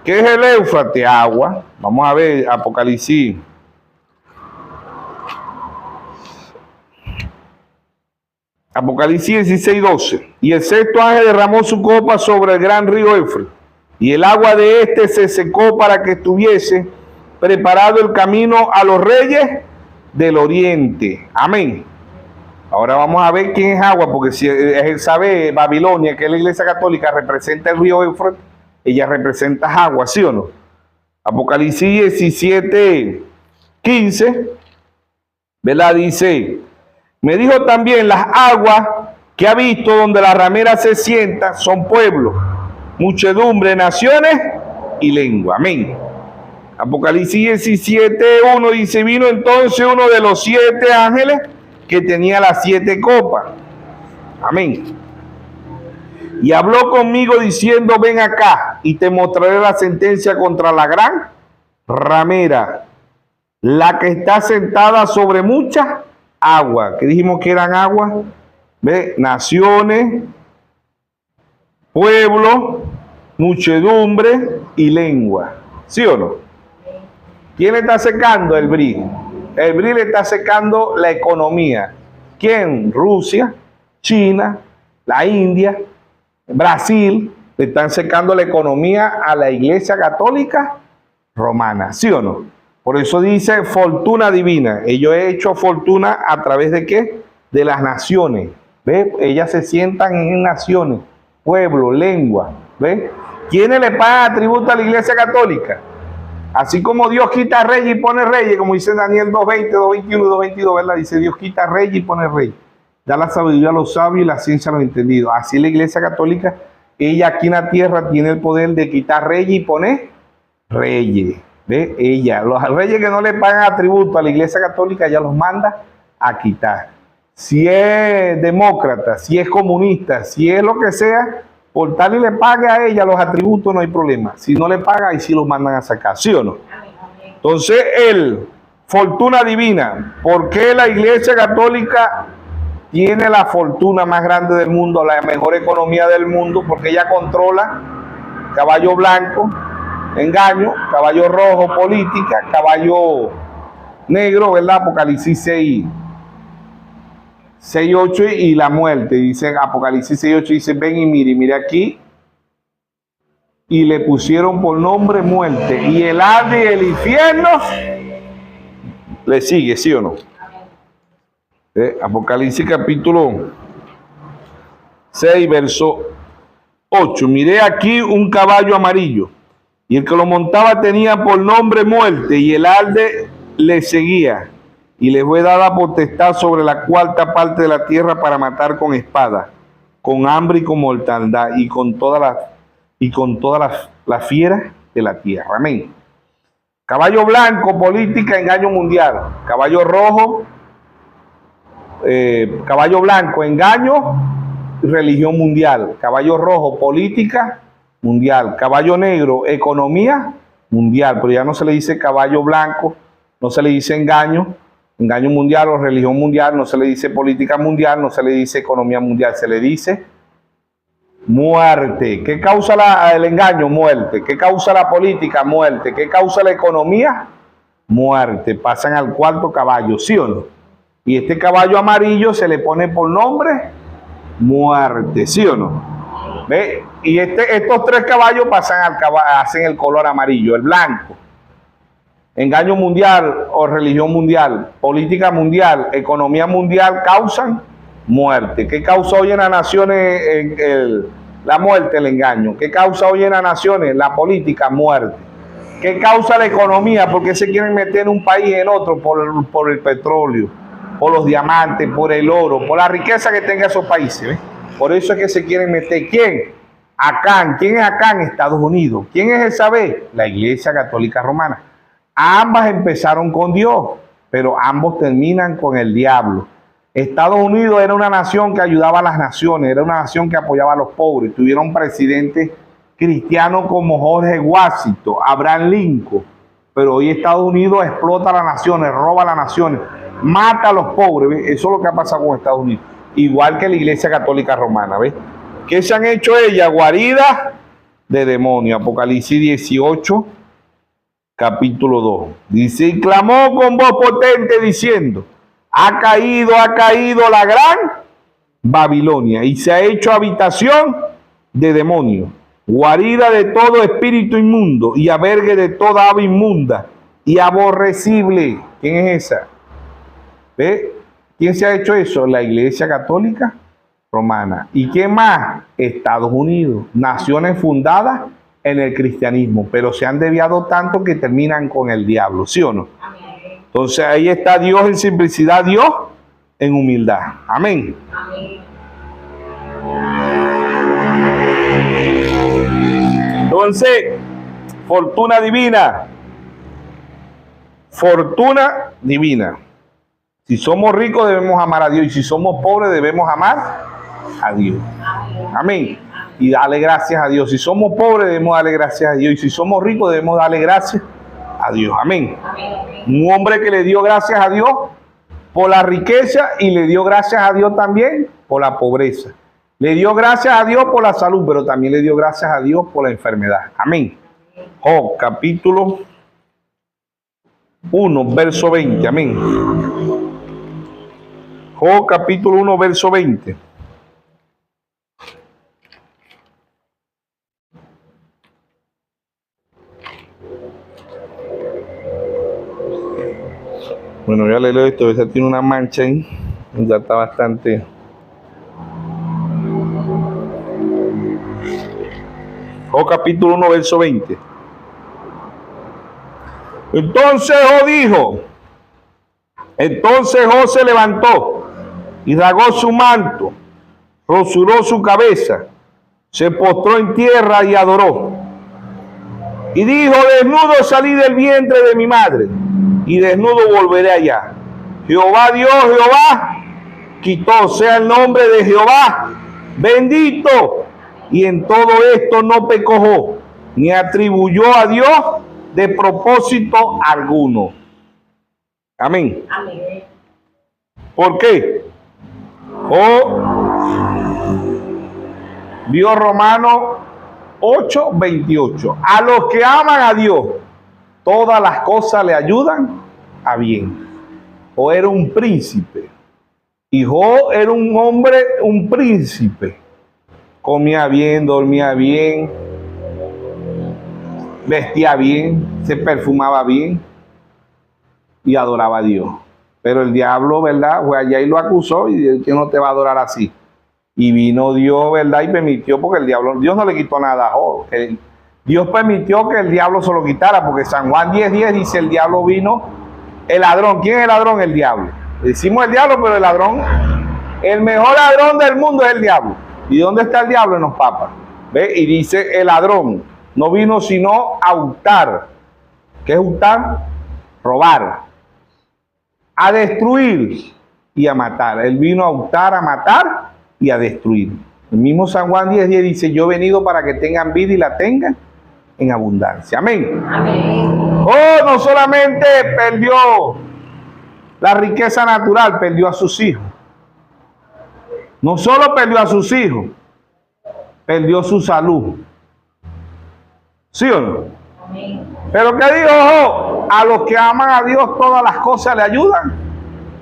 ¿Qué es el Éufrates? Agua. Vamos a ver Apocalipsis. Apocalipsis 16:12. Y el sexto ángel derramó su copa sobre el gran río Éufrates, y el agua de este se secó para que estuviese preparado el camino a los reyes del oriente. Amén. Ahora vamos a ver quién es agua, porque si él sabe, Babilonia, que es la Iglesia Católica, representa el río Éufrates, ella representa agua, ¿sí o no? Apocalipsis 17:15, ¿verdad? Dice: me dijo también, las aguas que ha visto donde la ramera se sienta son pueblos, muchedumbre, naciones y lengua. Amén. Apocalipsis 17:1 dice: vino entonces uno de los 7 ángeles que tenía las 7 copas. Amén. Y habló conmigo diciendo: ven acá y te mostraré la sentencia contra la gran ramera, la que está sentada sobre muchas aguas. Que dijimos que eran aguas, ¿ve? Naciones, pueblos, muchedumbre y lengua. ¿Sí o no? ¿Quién le está secando? El BRI. El BRI le está secando la economía. ¿Quién? Rusia, China, la India, Brasil. Le están secando la economía a la Iglesia Católica Romana. ¿Sí o no? Por eso dice fortuna divina. Ellos han hecho fortuna a través de ¿qué? De las naciones. ¿Ve? Ellas se sientan en naciones, pueblo, lengua. ¿Ve? ¿Quiénes le pagan tributo a la Iglesia Católica? Así como Dios quita reyes y pone reyes, como dice Daniel 2:20, 2:21 y 2:22, ¿verdad? Dice: Dios quita reyes y pone reyes. Da la sabiduría a los sabios y la ciencia a los entendidos. Así la Iglesia Católica, ella aquí en la tierra tiene el poder de quitar reyes y poner reyes. ¿Ve? Ella, los reyes que no le pagan tributo a la Iglesia Católica, ella los manda a quitar. Si es demócrata, si es comunista, si es lo que sea, por tal y le pague a ella los atributos, no hay problema. Si no le paga, ahí sí los mandan a sacar, ¿sí o no? Entonces, fortuna divina. ¿Por qué la Iglesia Católica tiene la fortuna más grande del mundo, la mejor economía del mundo? Porque ella controla caballo blanco, engaño, caballo rojo, política, caballo negro, ¿verdad? Apocalipsis 6:8 y la muerte. Dice Apocalipsis 6:8, dice: ven y mire aquí. Y le pusieron por nombre muerte, y el Hades y el infierno le sigue, ¿sí o no? Apocalipsis capítulo 6, verso 8. Miré aquí un caballo amarillo, y el que lo montaba tenía por nombre muerte, y el Hades le seguía. Y le fue dada potestad sobre la cuarta parte de la tierra para matar con espada, con hambre y con mortandad, y con todas las fieras de la tierra. Amén. Caballo blanco, política, engaño mundial. Caballo rojo, caballo blanco, engaño, religión mundial. Caballo rojo, política mundial. Caballo negro, economía mundial. Pero ya no se le dice caballo blanco, no se le dice engaño mundial o religión mundial, no se le dice política mundial, no se le dice economía mundial, se le dice muerte. ¿Qué causa el engaño? Muerte. ¿Qué causa la política? Muerte. ¿Qué causa la economía? Muerte. Pasan al cuarto caballo, ¿sí o no? Y este caballo amarillo se le pone por nombre muerte, ¿sí o no? ¿Ve? Y estos tres caballos hacen el color amarillo, el blanco. Engaño mundial o religión mundial, política mundial, economía mundial causan muerte. ¿Qué causa hoy en las naciones la muerte? El engaño. ¿Qué causa hoy en las naciones? La política, muerte. ¿Qué causa la economía? Porque se quieren meter en un país en otro por el petróleo, por los diamantes, por el oro, por la riqueza que tenga esos países. ¿Ves? Por eso es que se quieren meter. ¿Quién? Acá. ¿Quién es acá? En Estados Unidos. ¿Quién es esa vez? La Iglesia Católica Romana. Ambas empezaron con Dios, pero ambos terminan con el diablo. Estados Unidos era una nación que ayudaba a las naciones, era una nación que apoyaba a los pobres. Tuvieron presidentes cristianos como George Washington, Abraham Lincoln, pero hoy Estados Unidos explota a las naciones, roba a las naciones, mata a los pobres. ¿Ves? Eso es lo que ha pasado con Estados Unidos, igual que la Iglesia Católica Romana. ¿Ves? ¿Qué se han hecho ellas? Guaridas de demonios. Apocalipsis 18, capítulo 2. Dice, y clamó con voz potente diciendo, ha caído la gran Babilonia y se ha hecho habitación de demonios, guarida de todo espíritu inmundo y albergue de toda ave inmunda y aborrecible. ¿Quién es esa? ¿Ve? ¿Quién se ha hecho eso? La Iglesia Católica Romana. ¿Y quién más? Estados Unidos. Naciones fundadas en el cristianismo, pero se han desviado tanto que terminan con el diablo, ¿sí o no? Amén. Entonces ahí está Dios en simplicidad, Dios en humildad. Amén. Amén. Entonces, fortuna divina. Fortuna divina. Si somos ricos debemos amar a Dios y si somos pobres debemos amar a Dios. Amén. Y darle gracias a Dios. Si somos pobres debemos darle gracias a Dios y si somos ricos debemos darle gracias a Dios. Amén. Un hombre que le dio gracias a Dios por la riqueza y le dio gracias a Dios también por la pobreza. Le dio gracias a Dios por la salud, pero también le dio gracias a Dios por la enfermedad. Amén. Job, capítulo 1, verso 20. Amén. Job, capítulo 1, verso 20. Bueno, ya le leo esto, esa tiene una mancha ahí, ya está bastante. Job capítulo 1, verso 20. Entonces Job se levantó y rasgó su manto, rosuró su cabeza, se postró en tierra y adoró. Y dijo, desnudo salí del vientre de mi madre, y desnudo volveré allá. Jehová dio, Jehová quitó, sea el nombre de Jehová bendito. Y en todo esto no pecó, ni atribuyó a Dios de propósito alguno. Amén. Amén. ¿Por qué? Dios Romanos 8:28. A los que aman a Dios, todas las cosas le ayudan a bien. Job era un príncipe. Y Job era un hombre, un príncipe. Comía bien, dormía bien, vestía bien, se perfumaba bien y adoraba a Dios. Pero el diablo, ¿verdad? Fue allá y lo acusó y dijo que no te va a adorar así. Y vino Dios, ¿verdad? Y permitió, porque Dios no le quitó nada a Job. Dios permitió que el diablo se lo quitara, porque San Juan 10:10 dice, el diablo vino, el ladrón. ¿Quién es el ladrón? El diablo. Decimos el diablo, pero el ladrón, el mejor ladrón del mundo es el diablo. ¿Y dónde está el diablo? En los papas. ¿Ve? Y dice el ladrón, no vino sino a hurtar. ¿Qué es hurtar? Robar. A destruir y a matar. Él vino a hurtar, a matar y a destruir. El mismo San Juan 10:10 dice, yo he venido para que tengan vida y la tengan en abundancia. Amén. Amén. Oh, no solamente perdió la riqueza natural, perdió a sus hijos. No solo perdió a sus hijos, perdió su salud. ¿Sí o no? Amén. Pero ¿qué dijo Job? A los que aman a Dios todas las cosas le ayudan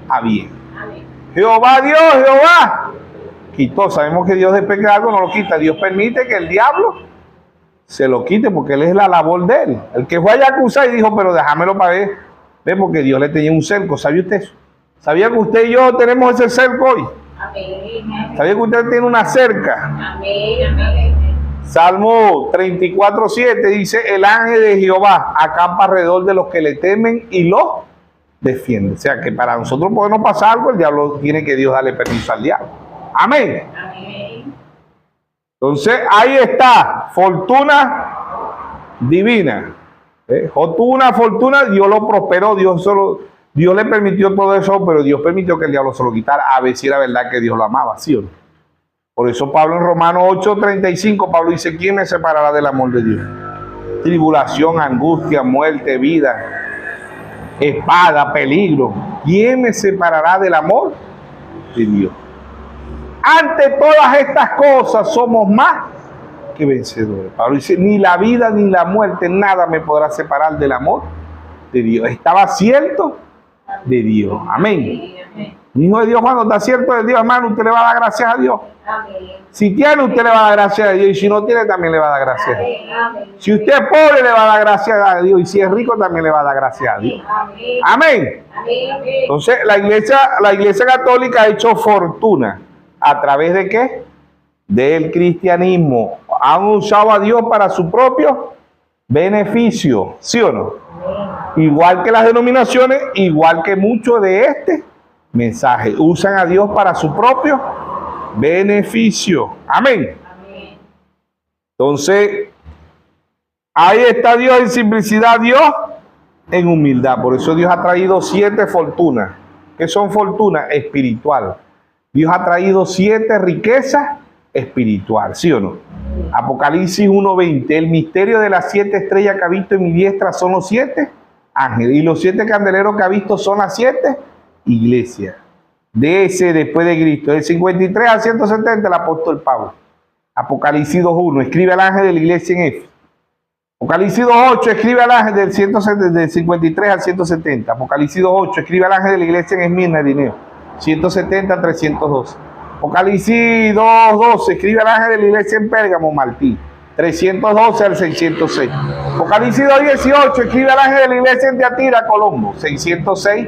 a bien. Jehová Dios, Jehová quitó. Sabemos que Dios después que algo no lo quita. Dios permite que el diablo se lo quite porque él es la labor de él. El que fue a acusar y dijo, pero déjamelo para ver. Ve, porque Dios le tenía un cerco. ¿Sabía usted eso? ¿Sabía que usted y yo tenemos ese cerco hoy? Amén. ¿Sabía que usted tiene una cerca? Amén. Amén. Salmo 34:7 dice, el ángel de Jehová acampa alrededor de los que le temen y los defiende. O sea que para nosotros podernos pasar algo, el diablo tiene que Dios darle permiso al diablo. Amén. Amén. Entonces ahí está, fortuna divina. Fortuna, Dios lo prosperó, Dios le permitió todo eso, pero Dios permitió que el diablo se lo quitara, a ver si era verdad que Dios lo amaba, ¿sí o no? Por eso Pablo en Romanos 8:35, Pablo dice, ¿quién me separará del amor de Dios? Tribulación, angustia, muerte, vida, espada, peligro. ¿Quién me separará del amor de Dios? Ante todas estas cosas somos más que vencedores. Pablo dice, ni la vida ni la muerte, nada me podrá separar del amor de Dios. Estaba cierto de Dios. Amén. Hijo de Dios, cuando está cierto de Dios, hermano, usted le va a dar gracias a Dios. Amén. Si tiene, usted le va a dar gracias a Dios. Y si no tiene, también le va a dar gracias a Dios. Amén. Si usted es pobre, le va a dar gracias a Dios. Y si es rico, también le va a dar gracias a Dios. Amén. Amén. Amén. Entonces, la iglesia católica ha hecho fortuna. ¿A través de qué? Del cristianismo. Han usado a Dios para su propio beneficio. ¿Sí o no? Amén. Igual que las denominaciones, igual que muchos de este mensaje, usan a Dios para su propio beneficio. Amén. Amén. Entonces, ahí está Dios en simplicidad, Dios en humildad. Por eso Dios ha traído 7 fortunas. ¿Qué son fortunas? Espiritual. Dios ha traído 7 riquezas espiritual, ¿sí o no? Apocalipsis 1:20, el misterio de las 7 estrellas que ha visto en mi diestra son los 7 ángeles, y los 7 candeleros que ha visto son las 7 iglesias. De ese después de Cristo, del 53 al 170, el apóstol Pablo. Apocalipsis 2:1, escribe al ángel de la iglesia en Éfeso. Apocalipsis 2:8, escribe al ángel del 53 al 170. Apocalipsis 2:8, escribe al ángel de la iglesia en Esmirna, Irineo, 170 al 312. Apocalipsis 2:12, escribe al ángel de la iglesia en Pérgamo, Martín, 312 al 606. Apocalipsis 2:18, escribe al ángel de la iglesia en Teatira, Colombo, 606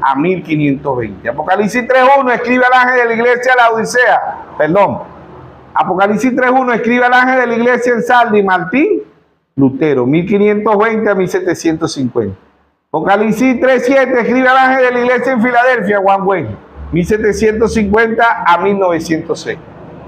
a 1520. Apocalipsis 3:1, escribe al ángel de la iglesia en la Odisea, Apocalipsis 3:1, escribe al ángel de la iglesia en Sardi, Martín Lutero, 1520 a 1750. Apocalipsis 3:7, escribe al ángel de la iglesia en Filadelfia, Juan Wesley, 1750 a 1906.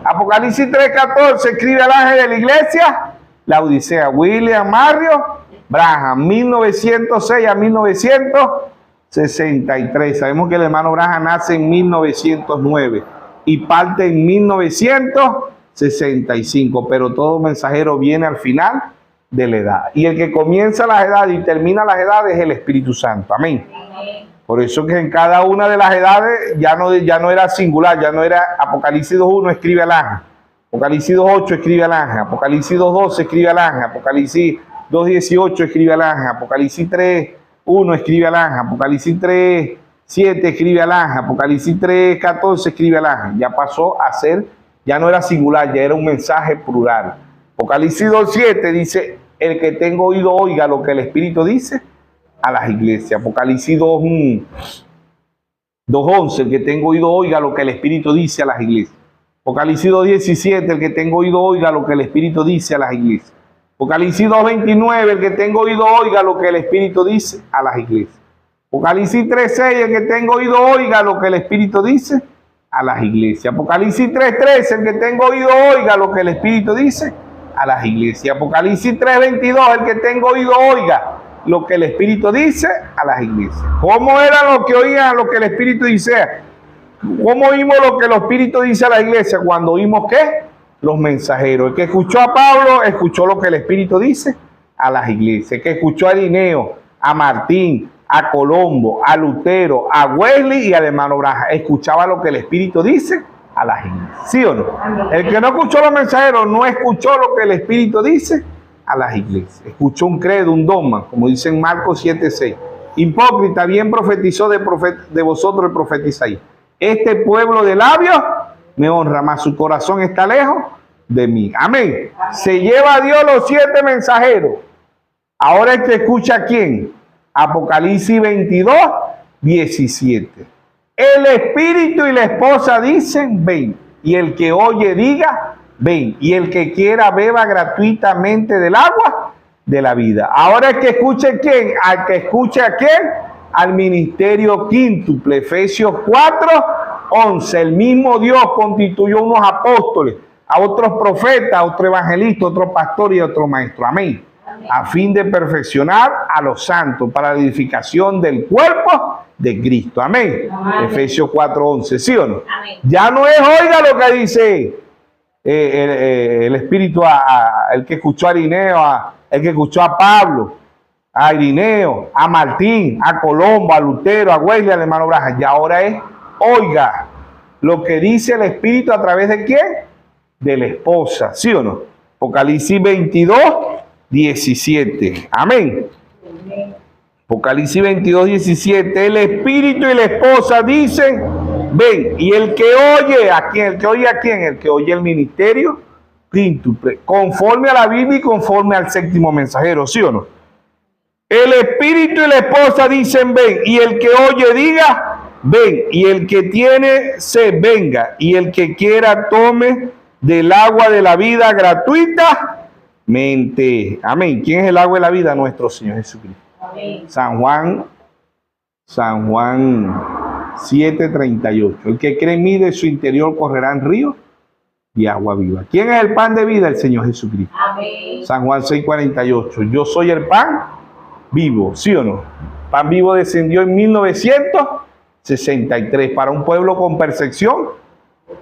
Apocalipsis 3:14, escribe al ángel de la iglesia, la Odisea, William Mario Branham, 1906 a 1963. Sabemos que el hermano Branham nace en 1909 y parte en 1965, pero todo mensajero viene al final de la edad. Y el que comienza las edades y termina las edades es el Espíritu Santo. Amén. Por eso que en cada una de las edades ya no era singular, ya no era Apocalipsis 2:1, escribe al ángel. Apocalipsis 2:8, escribe al ángel. Apocalipsis 2:12, escribe al ángel. Apocalipsis 2:18, escribe al ángel. Apocalipsis 3:1, escribe al ángel. Apocalipsis 3:7, escribe al ángel. Apocalipsis 3:14, escribe al ángel. Ya pasó a ser, ya no era singular, ya era un mensaje plural. Apocalipsis 2:7 dice, el que tenga oído oiga lo que el Espíritu dice a las iglesias. Apocalipsis 2:11, el que tenga oído oiga lo que el Espíritu dice a las iglesias. Apocalipsis 2:17, el que tenga oído oiga lo que el Espíritu dice a las iglesias. Apocalipsis 2:29, el que tenga oído oiga lo que el Espíritu dice a las iglesias. Apocalipsis 3:6, el que tenga oído oiga lo que el Espíritu dice a las iglesias. Apocalipsis 3:13, el que tenga oído oiga lo que el Espíritu dice a las iglesias. Apocalipsis 3:22, el que tenga oído oiga lo que el Espíritu dice a las iglesias. ¿Cómo era lo que oían lo que el Espíritu dice? ¿Cómo oímos lo que el Espíritu dice a la iglesia? Cuando oímos ¿qué? Los mensajeros. El que escuchó a Pablo, escuchó lo que el Espíritu dice a las iglesias. El que escuchó a Irineo, a Martín, a Colombo, a Lutero, a Wesley y al hermano Branham, escuchaba lo que el Espíritu dice a las iglesias. ¿Sí o no? El que no escuchó a los mensajeros no escuchó lo que el Espíritu dice a las iglesias. Escuchó un credo, un dogma, como dice en Marcos 7:6. Hipócrita, bien profetizó de vosotros el profeta Isaías. Este pueblo de labios me honra, mas su corazón está lejos de mí. Amén. Se lleva a Dios los 7 mensajeros. Ahora el que escucha a quién. Apocalipsis 22, 17. El espíritu y la esposa dicen, ven. Y el que oye diga, ven. Y el que quiera beba gratuitamente del agua de la vida. Ahora el que escuche quién. Al que escuche a quién. Al ministerio quíntuple. Efesios 4, 11. El mismo Dios constituyó unos apóstoles, a otros profetas, a otro evangelista, a otro pastor y a otro maestro. Amén. A fin de perfeccionar a los santos para la edificación del cuerpo de Cristo. Amén. Amén. Efesios 4:11, ¿sí o no? Amén. Ya no es, oiga lo que dice el Espíritu, el que escuchó a Irineo, el que escuchó a Pablo, a Irineo, a Martín, a Colombo, a Lutero, a Wesley, al hermano Branham. Y ahora es, oiga lo que dice el Espíritu a través de quién, de la esposa, ¿sí o no? Apocalipsis 22, 17. Amén. Apocalipsis 22, 17. El espíritu y la esposa dicen, ven. Y el que oye, ¿a quién? ¿El que oye a quién? El que oye el ministerio quíntuple, conforme a la Biblia y conforme al 7º mensajero, ¿sí o no? El espíritu y la esposa dicen, ven. Y el que oye diga, ven. Y el que tiene se venga. Y el que quiera tome del agua de la vida gratuita. Mente. Amén. ¿Quién es el agua de la vida? Nuestro Señor Jesucristo. Amén. San Juan 7:38. El que cree en mí, de su interior correrán ríos y agua viva. ¿Quién es el pan de vida? El Señor Jesucristo. Amén. San Juan 6:48. Yo soy el pan vivo, ¿sí o no? Pan vivo descendió en 1963 para un pueblo con percepción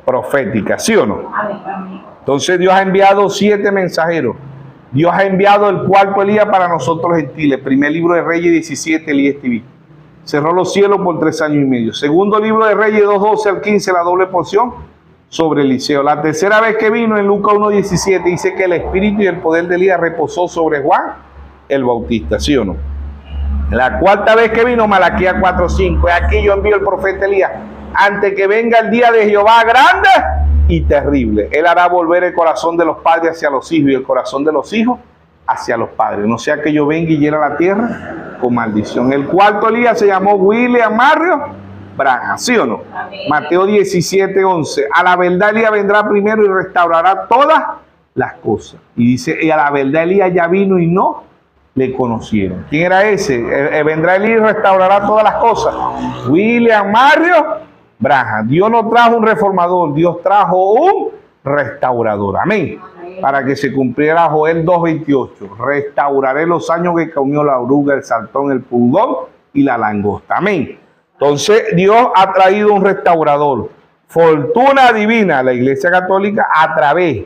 profética, ¿sí o no? Amén. Entonces Dios ha enviado 7 mensajeros. Dios ha enviado el cuarto Elías para nosotros gentiles. Primer libro de Reyes 17, Elías TV. Cerró los cielos por 3 años y medio. Segundo libro de Reyes 2:12 al 15, la doble porción sobre Eliseo. La tercera vez que vino en Lucas 1:17 dice que el espíritu y el poder de Elías reposó sobre Juan el Bautista, ¿sí o no? La cuarta vez que vino, Malaquías 4:5. Aquí yo envío el profeta Elías antes que venga el día de Jehová grande y terrible. Él hará volver el corazón de los padres hacia los hijos y el corazón de los hijos hacia los padres. No sea que yo venga y hiera la tierra con maldición. El cuarto Elías se llamó William Mario Branham, ¿sí o no? Amén. Mateo 17:11. A la verdad Elías vendrá primero y restaurará todas las cosas. Y dice, y a la verdad Elías ya vino y no le conocieron. ¿Quién era ese? Vendrá Elías y restaurará todas las cosas. William Mario Branham. Dios no trajo un reformador, Dios trajo un restaurador. Amén. Amén. Para que se cumpliera Joel 2:28. Restauraré los años que comió la oruga, el saltón, el pulgón y la langosta. Amén. Entonces Dios ha traído un restaurador. Fortuna divina. La Iglesia Católica a través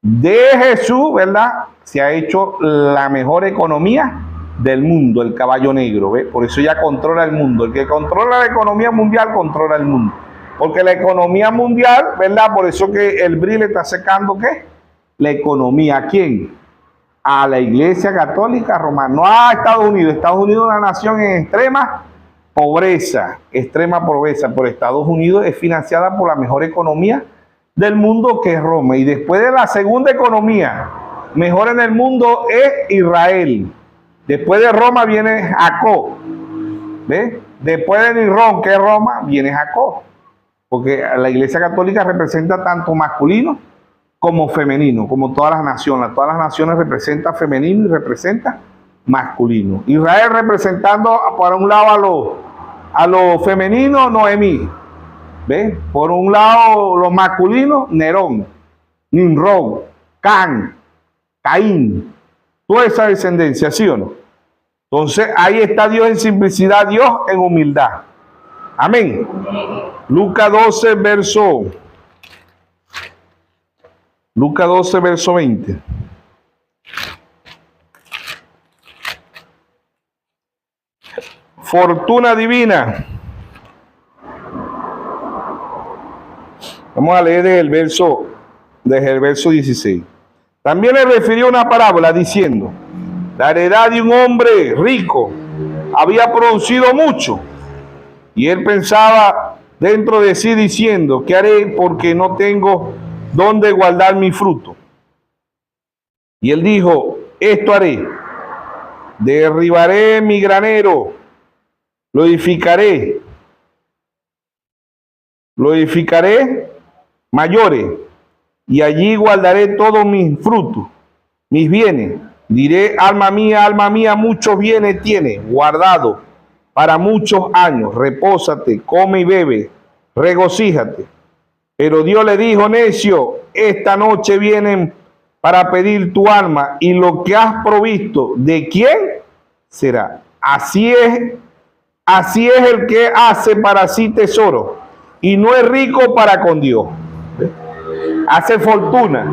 de Jesús, ¿verdad? Se ha hecho la mejor economía del mundo, el caballo negro, ¿ve? Por eso ya controla el mundo. El que controla la economía mundial controla el mundo. Porque la economía mundial, ¿verdad? Por eso que el BRIL está secando, ¿qué? La economía. ¿A quién? A la Iglesia Católica Romana, no a Estados Unidos. Estados Unidos es una nación en extrema pobreza, pero Estados Unidos es financiada por la mejor economía del mundo, que es Roma. Y después de la segunda economía mejor en el mundo es Israel. Después de Roma viene Jacob. ¿Ves? Después de Nirón, que es Roma, viene Jacob. Porque la Iglesia Católica representa tanto masculino como femenino, como todas las naciones. Todas las naciones representan femenino y representan masculino. Israel representando por un lado a lo femenino, Noemí. ¿Ves? Por un lado los masculinos, Nerón, Nimrod, Caín. Toda esa descendencia, ¿sí o no? Entonces ahí está Dios en simplicidad, Dios en humildad. Amén. Lucas 12, verso 20. Fortuna divina. Vamos a leer desde el verso 16. También le refirió una parábola diciendo: la heredad de un hombre rico había producido mucho, y él pensaba dentro de sí diciendo, ¿qué haré porque no tengo dónde guardar mi fruto? Y él dijo, esto haré, derribaré mi granero, lo edificaré mayores, y allí guardaré todos mis frutos, mis bienes. Diré, alma mía, muchos bienes tienes guardado para muchos años. Repósate, come y bebe, regocíjate. Pero Dios le dijo, necio, esta noche vienen para pedir tu alma, y lo que has provisto, ¿de quién será? Así es el que hace para sí tesoro y no es rico para con Dios. Hace fortuna,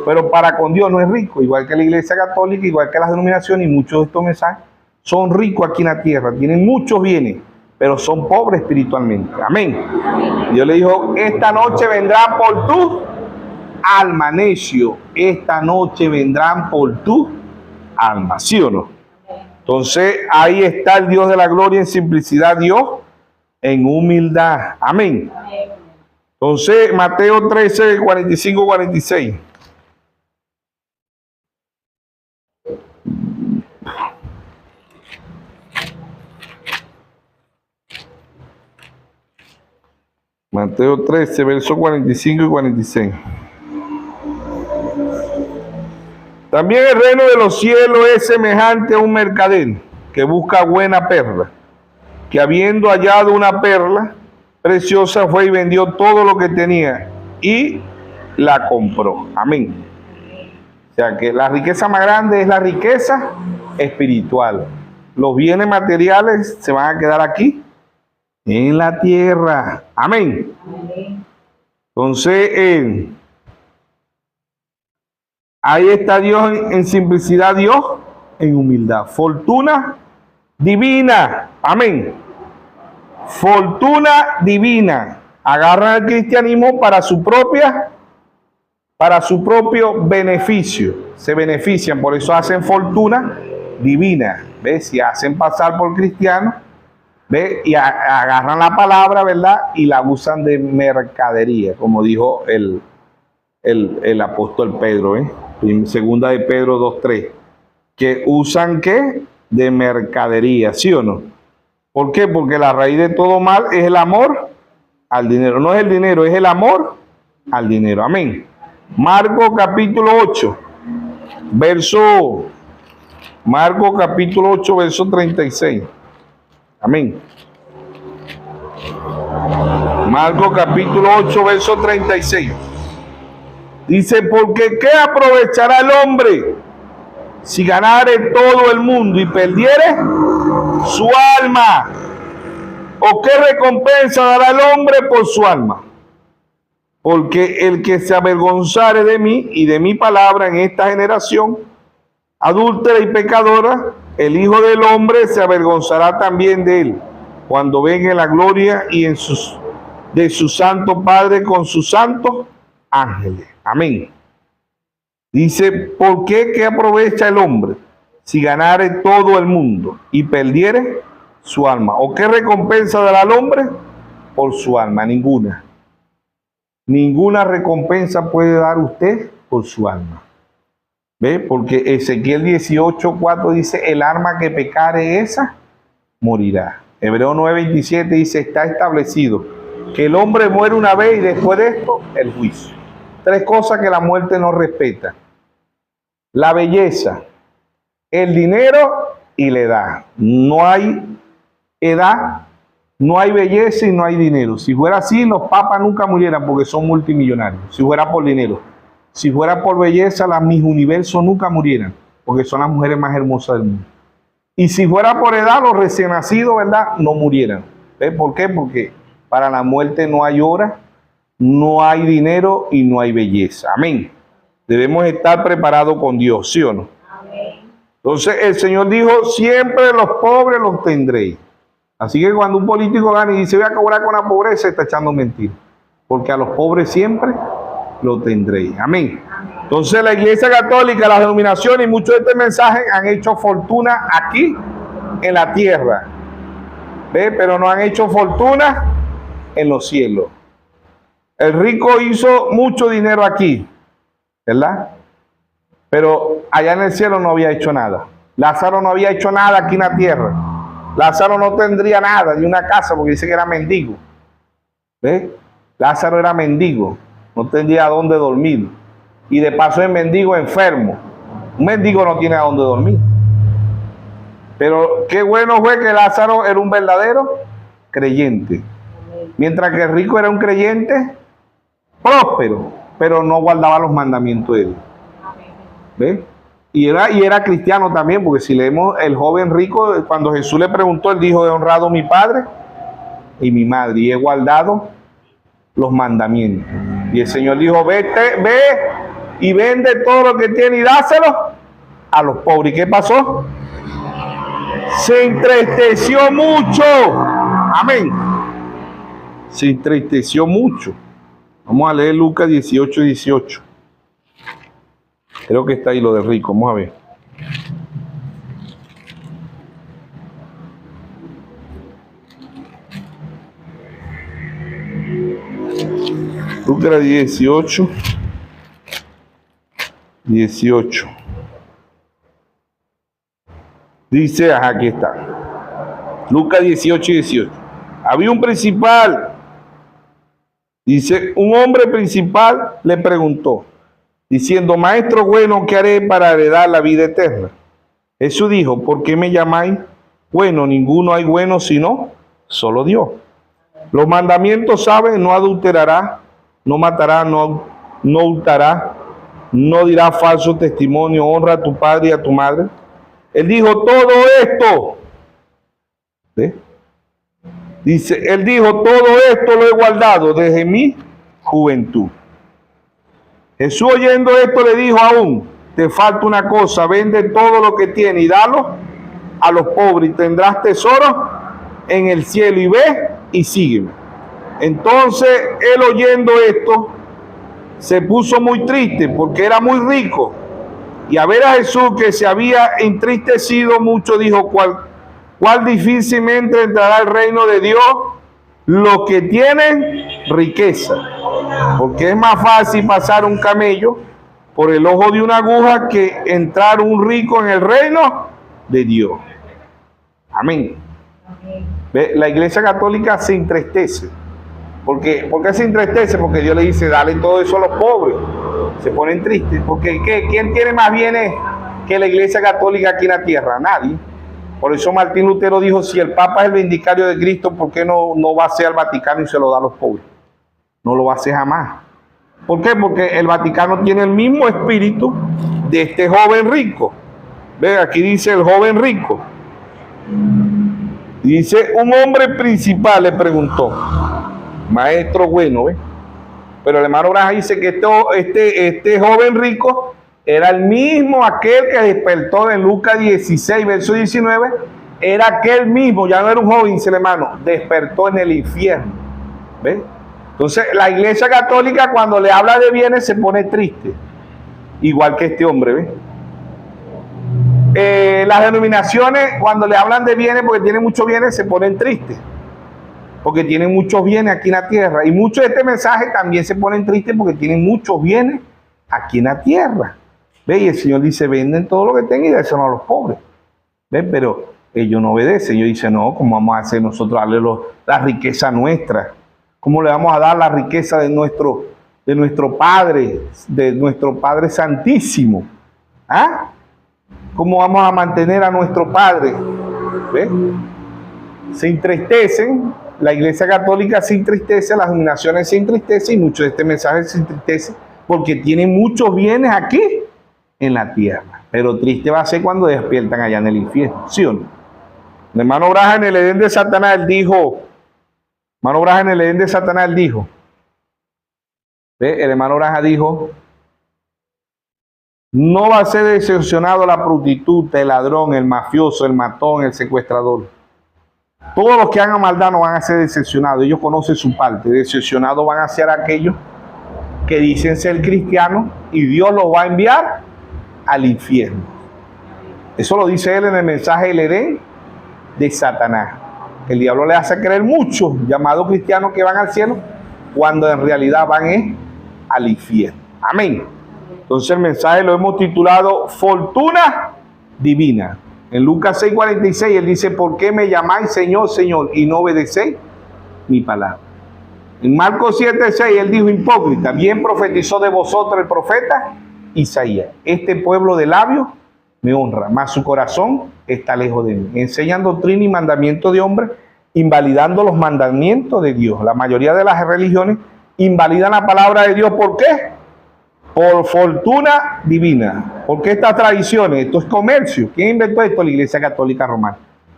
pero para con Dios no es rico, igual que la Iglesia Católica, igual que las denominaciones, y muchos de estos mensajes son ricos aquí en la tierra, tienen muchos bienes, pero son pobres espiritualmente. Amén. Dios le dijo, esta noche vendrán por tu alma, necio, esta noche vendrán por tu alma, ¿sí o no? Entonces ahí está el Dios de la gloria en simplicidad, Dios en humildad. Amén. Entonces, Mateo 13, 45, 46. Mateo 13, versos 45 y 46. También el reino de los cielos es semejante a un mercader que busca buena perla, que habiendo hallado una perla preciosa fue y vendió todo lo que tenía y la compró. Amén. O sea que la riqueza más grande es la riqueza espiritual. Los bienes materiales se van a quedar aquí en la tierra. Amén. Entonces, ahí está Dios en simplicidad, Dios en humildad. Fortuna divina. Amén. Fortuna divina. Agarran el cristianismo para su propio beneficio. Se benefician, por eso hacen fortuna divina. ¿Ves? Si hacen pasar por cristianos, ¿ves? Y agarran la palabra, ¿verdad? Y la usan de mercadería, como dijo el apóstol Pedro, en segunda de Pedro 2:3, que usan ¿qué? De mercadería, ¿sí o no? ¿Por qué? Porque la raíz de todo mal es el amor al dinero. No es el dinero, es el amor al dinero. Amén. Marcos capítulo 8, verso 36. Amén. Marcos capítulo 8, verso 36. Dice, porque ¿qué aprovechará el hombre si ganare todo el mundo y perdiere su alma? ¿O qué recompensa dará el hombre por su alma? Porque el que se avergonzare de mí y de mi palabra en esta generación adúltera y pecadora, el Hijo del Hombre se avergonzará también de él cuando venga en la gloria y de su santo Padre con sus santos ángeles. Amén. Dice, ¿por qué? ¿Qué aprovecha el hombre si ganare todo el mundo y perdiere su alma? ¿O qué recompensa dará al hombre por su alma? Ninguna. Ninguna recompensa puede dar usted por su alma. ¿Ve? Porque Ezequiel 18:4 dice, el alma que pecare esa morirá. Hebreo 9:27 dice, está establecido que el hombre muere una vez y después de esto el juicio. Tres cosas que la muerte no respeta: la belleza, el dinero y la edad. No hay edad, no hay belleza y no hay dinero. Si fuera así, los papas nunca murieran porque son multimillonarios. Si fuera por dinero. Si fuera por belleza, las Miss Universo nunca murieran porque son las mujeres más hermosas del mundo. Y si fuera por edad, los recién nacidos, ¿verdad?, no murieran. ¿Ves por qué? Porque para la muerte no hay hora, no hay dinero y no hay belleza. Amén. Debemos estar preparados con Dios, ¿sí o no? Amén. Entonces el Señor dijo, siempre los pobres los tendréis. Así que cuando un político gana y dice, voy a cobrar con la pobreza, está echando mentiras. Porque a los pobres siempre lo tendréis. Amén. Entonces la Iglesia Católica, las denominaciones y muchos de este mensaje han hecho fortuna aquí en la tierra. ¿Ve? Pero no han hecho fortuna en los cielos. El rico hizo mucho dinero aquí, ¿verdad? Pero allá en el cielo no había hecho nada. Lázaro no había hecho nada aquí en la tierra. Lázaro no tendría nada, ni una casa, porque dice que era mendigo. ¿Ves? Lázaro era mendigo, no tendría dónde dormir. Y de paso es mendigo enfermo. Un mendigo no tiene a dónde dormir. Pero qué bueno fue que Lázaro era un verdadero creyente. Mientras que el rico era un creyente próspero, pero no guardaba los mandamientos de Dios. ¿Ves? Y era cristiano también, porque si leemos el joven rico, cuando Jesús le preguntó, él dijo: he honrado a mi padre y mi madre, y he guardado los mandamientos. Y el Señor dijo: ve y vende todo lo que tiene y dáselo a los pobres. ¿Y qué pasó? Se entristeció mucho. Amén. Se entristeció mucho. Vamos a leer Lucas 18:18. Creo que está ahí lo de rico. Vamos a ver. Lucas 18. Dice, aquí está. Lucas 18:18. Había un principal. Dice, un hombre principal le preguntó, diciendo: maestro bueno, ¿qué haré para heredar la vida eterna? Jesús dijo: ¿por qué me llamáis bueno? Ninguno hay bueno sino solo Dios. Los mandamientos, ¿sabes? No adulterarás, no matarás, no hurtarás, no dirás falso testimonio, honra a tu padre y a tu madre. Él dijo todo esto. ¿Ve? Dice, él dijo: todo esto lo he guardado desde mi juventud. Jesús, oyendo esto, le dijo aún: te falta una cosa, vende todo lo que tienes y dalo a los pobres, y tendrás tesoro en el cielo, y ve y sígueme. Entonces él, oyendo esto, se puso muy triste, porque era muy rico, y a ver a Jesús que se había entristecido mucho, dijo: cuál difícilmente entrará el reino de Dios los que tienen riqueza, porque es más fácil pasar un camello por el ojo de una aguja que entrar un rico en el reino de Dios. Amén. La Iglesia Católica se entristece. ¿Por qué se entristece? Porque Dios le dice: dale todo eso a los pobres. Se ponen tristes. Porque ¿quién tiene más bienes que la Iglesia Católica aquí en la tierra? Nadie. Por eso Martín Lutero dijo: si el Papa es el vindicario de Cristo, ¿por qué no va a ser al Vaticano y se lo da a los pobres? No lo va a hacer jamás. ¿Por qué? Porque el Vaticano tiene el mismo espíritu de este joven rico. Ve, aquí dice el joven rico. Dice, un hombre principal le preguntó: maestro bueno, ¿ve? Pero el hermano Branham dice que este joven rico era el mismo aquel que despertó en Lucas 16, verso 19. Era aquel mismo, ya no era un joven, dice el hermano, despertó en el infierno. ¿Ve? Entonces, la Iglesia Católica, cuando le habla de bienes, se pone triste. Igual que este hombre, ¿ve? Las denominaciones, cuando le hablan de bienes, porque tienen muchos bienes, se ponen tristes. Porque tienen muchos bienes aquí en la tierra. Y muchos de este mensaje también se ponen tristes porque tienen muchos bienes aquí en la tierra. ¿Ve? Y el Señor dice: venden todo lo que tengan y déselo a los pobres. ¿Ve? Pero ellos no obedecen. Ellos dicen: no, ¿cómo vamos a hacer nosotros darle la riqueza nuestra? ¿Cómo le vamos a dar la riqueza de nuestro Padre Santísimo? ¿Ah? ¿Cómo vamos a mantener a nuestro Padre? ¿Ve? Se entristecen, la Iglesia Católica se entristece, las denominaciones se entristecen, y mucho de este mensaje se entristece porque tienen muchos bienes aquí en la tierra. Pero triste va a ser cuando despiertan allá en el infierno, ¿sí o no? El hermano Branham en el Edén de Satanás, él dijo, ¿ve? El hermano Branham dijo: no va a ser decepcionado la prostituta, el ladrón, el mafioso, el matón, el secuestrador. Todos los que hagan maldad no van a ser decepcionados. Ellos conocen su parte. Decepcionados van a ser aquellos que dicen ser cristianos y Dios los va a enviar al infierno. Eso lo dice él en el mensaje del Edén de Satanás. El diablo le hace creer muchos llamados cristianos que van al cielo, cuando en realidad van al infierno. Amén. Entonces el mensaje lo hemos titulado Fortuna Divina. En Lucas 6:46 él dice: ¿por qué me llamáis Señor, Señor, y no obedecéis mi palabra? En Marcos 7:6 él dijo: hipócrita, bien profetizó de vosotros el profeta Isaías. Este pueblo de labios me honra, mas su corazón está lejos de mí. Enseñan doctrina y mandamiento de hombres, invalidando los mandamientos de Dios. La mayoría de las religiones invalidan la palabra de Dios. ¿Por qué? Por fortuna divina. ¿Por qué estas tradiciones? Esto es comercio. ¿Quién inventó esto? La Iglesia Católica Romana.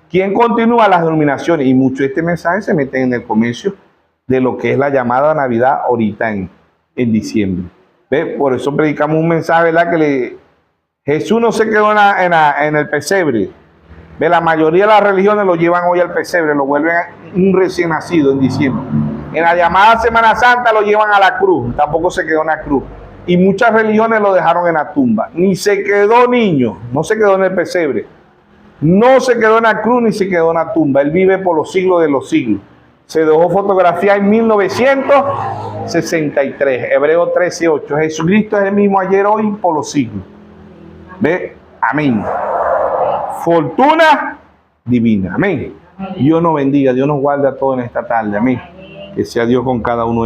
¿Quién continúa las denominaciones? Y mucho de este mensaje se meten en el comercio de lo que es la llamada Navidad ahorita en diciembre. ¿Ve? Por eso predicamos un mensaje, ¿verdad? Jesús no se quedó en el pesebre. ¿Ve? La mayoría de las religiones lo llevan hoy al pesebre, lo vuelven un recién nacido en diciembre. En la llamada Semana Santa lo llevan a la cruz, tampoco se quedó en la cruz. Y muchas religiones lo dejaron en la tumba. Ni se quedó niño, no se quedó en el pesebre. No se quedó en la cruz ni se quedó en la tumba. Él vive por los siglos de los siglos. Se dejó fotografiar en 1963, Hebreos 13:8. Jesucristo es el mismo ayer, hoy, por los siglos. ¿Ve? Amén. Fortuna divina. Amén. Dios nos bendiga, Dios nos guarde a todos en esta tarde. Amén. Que sea Dios con cada uno.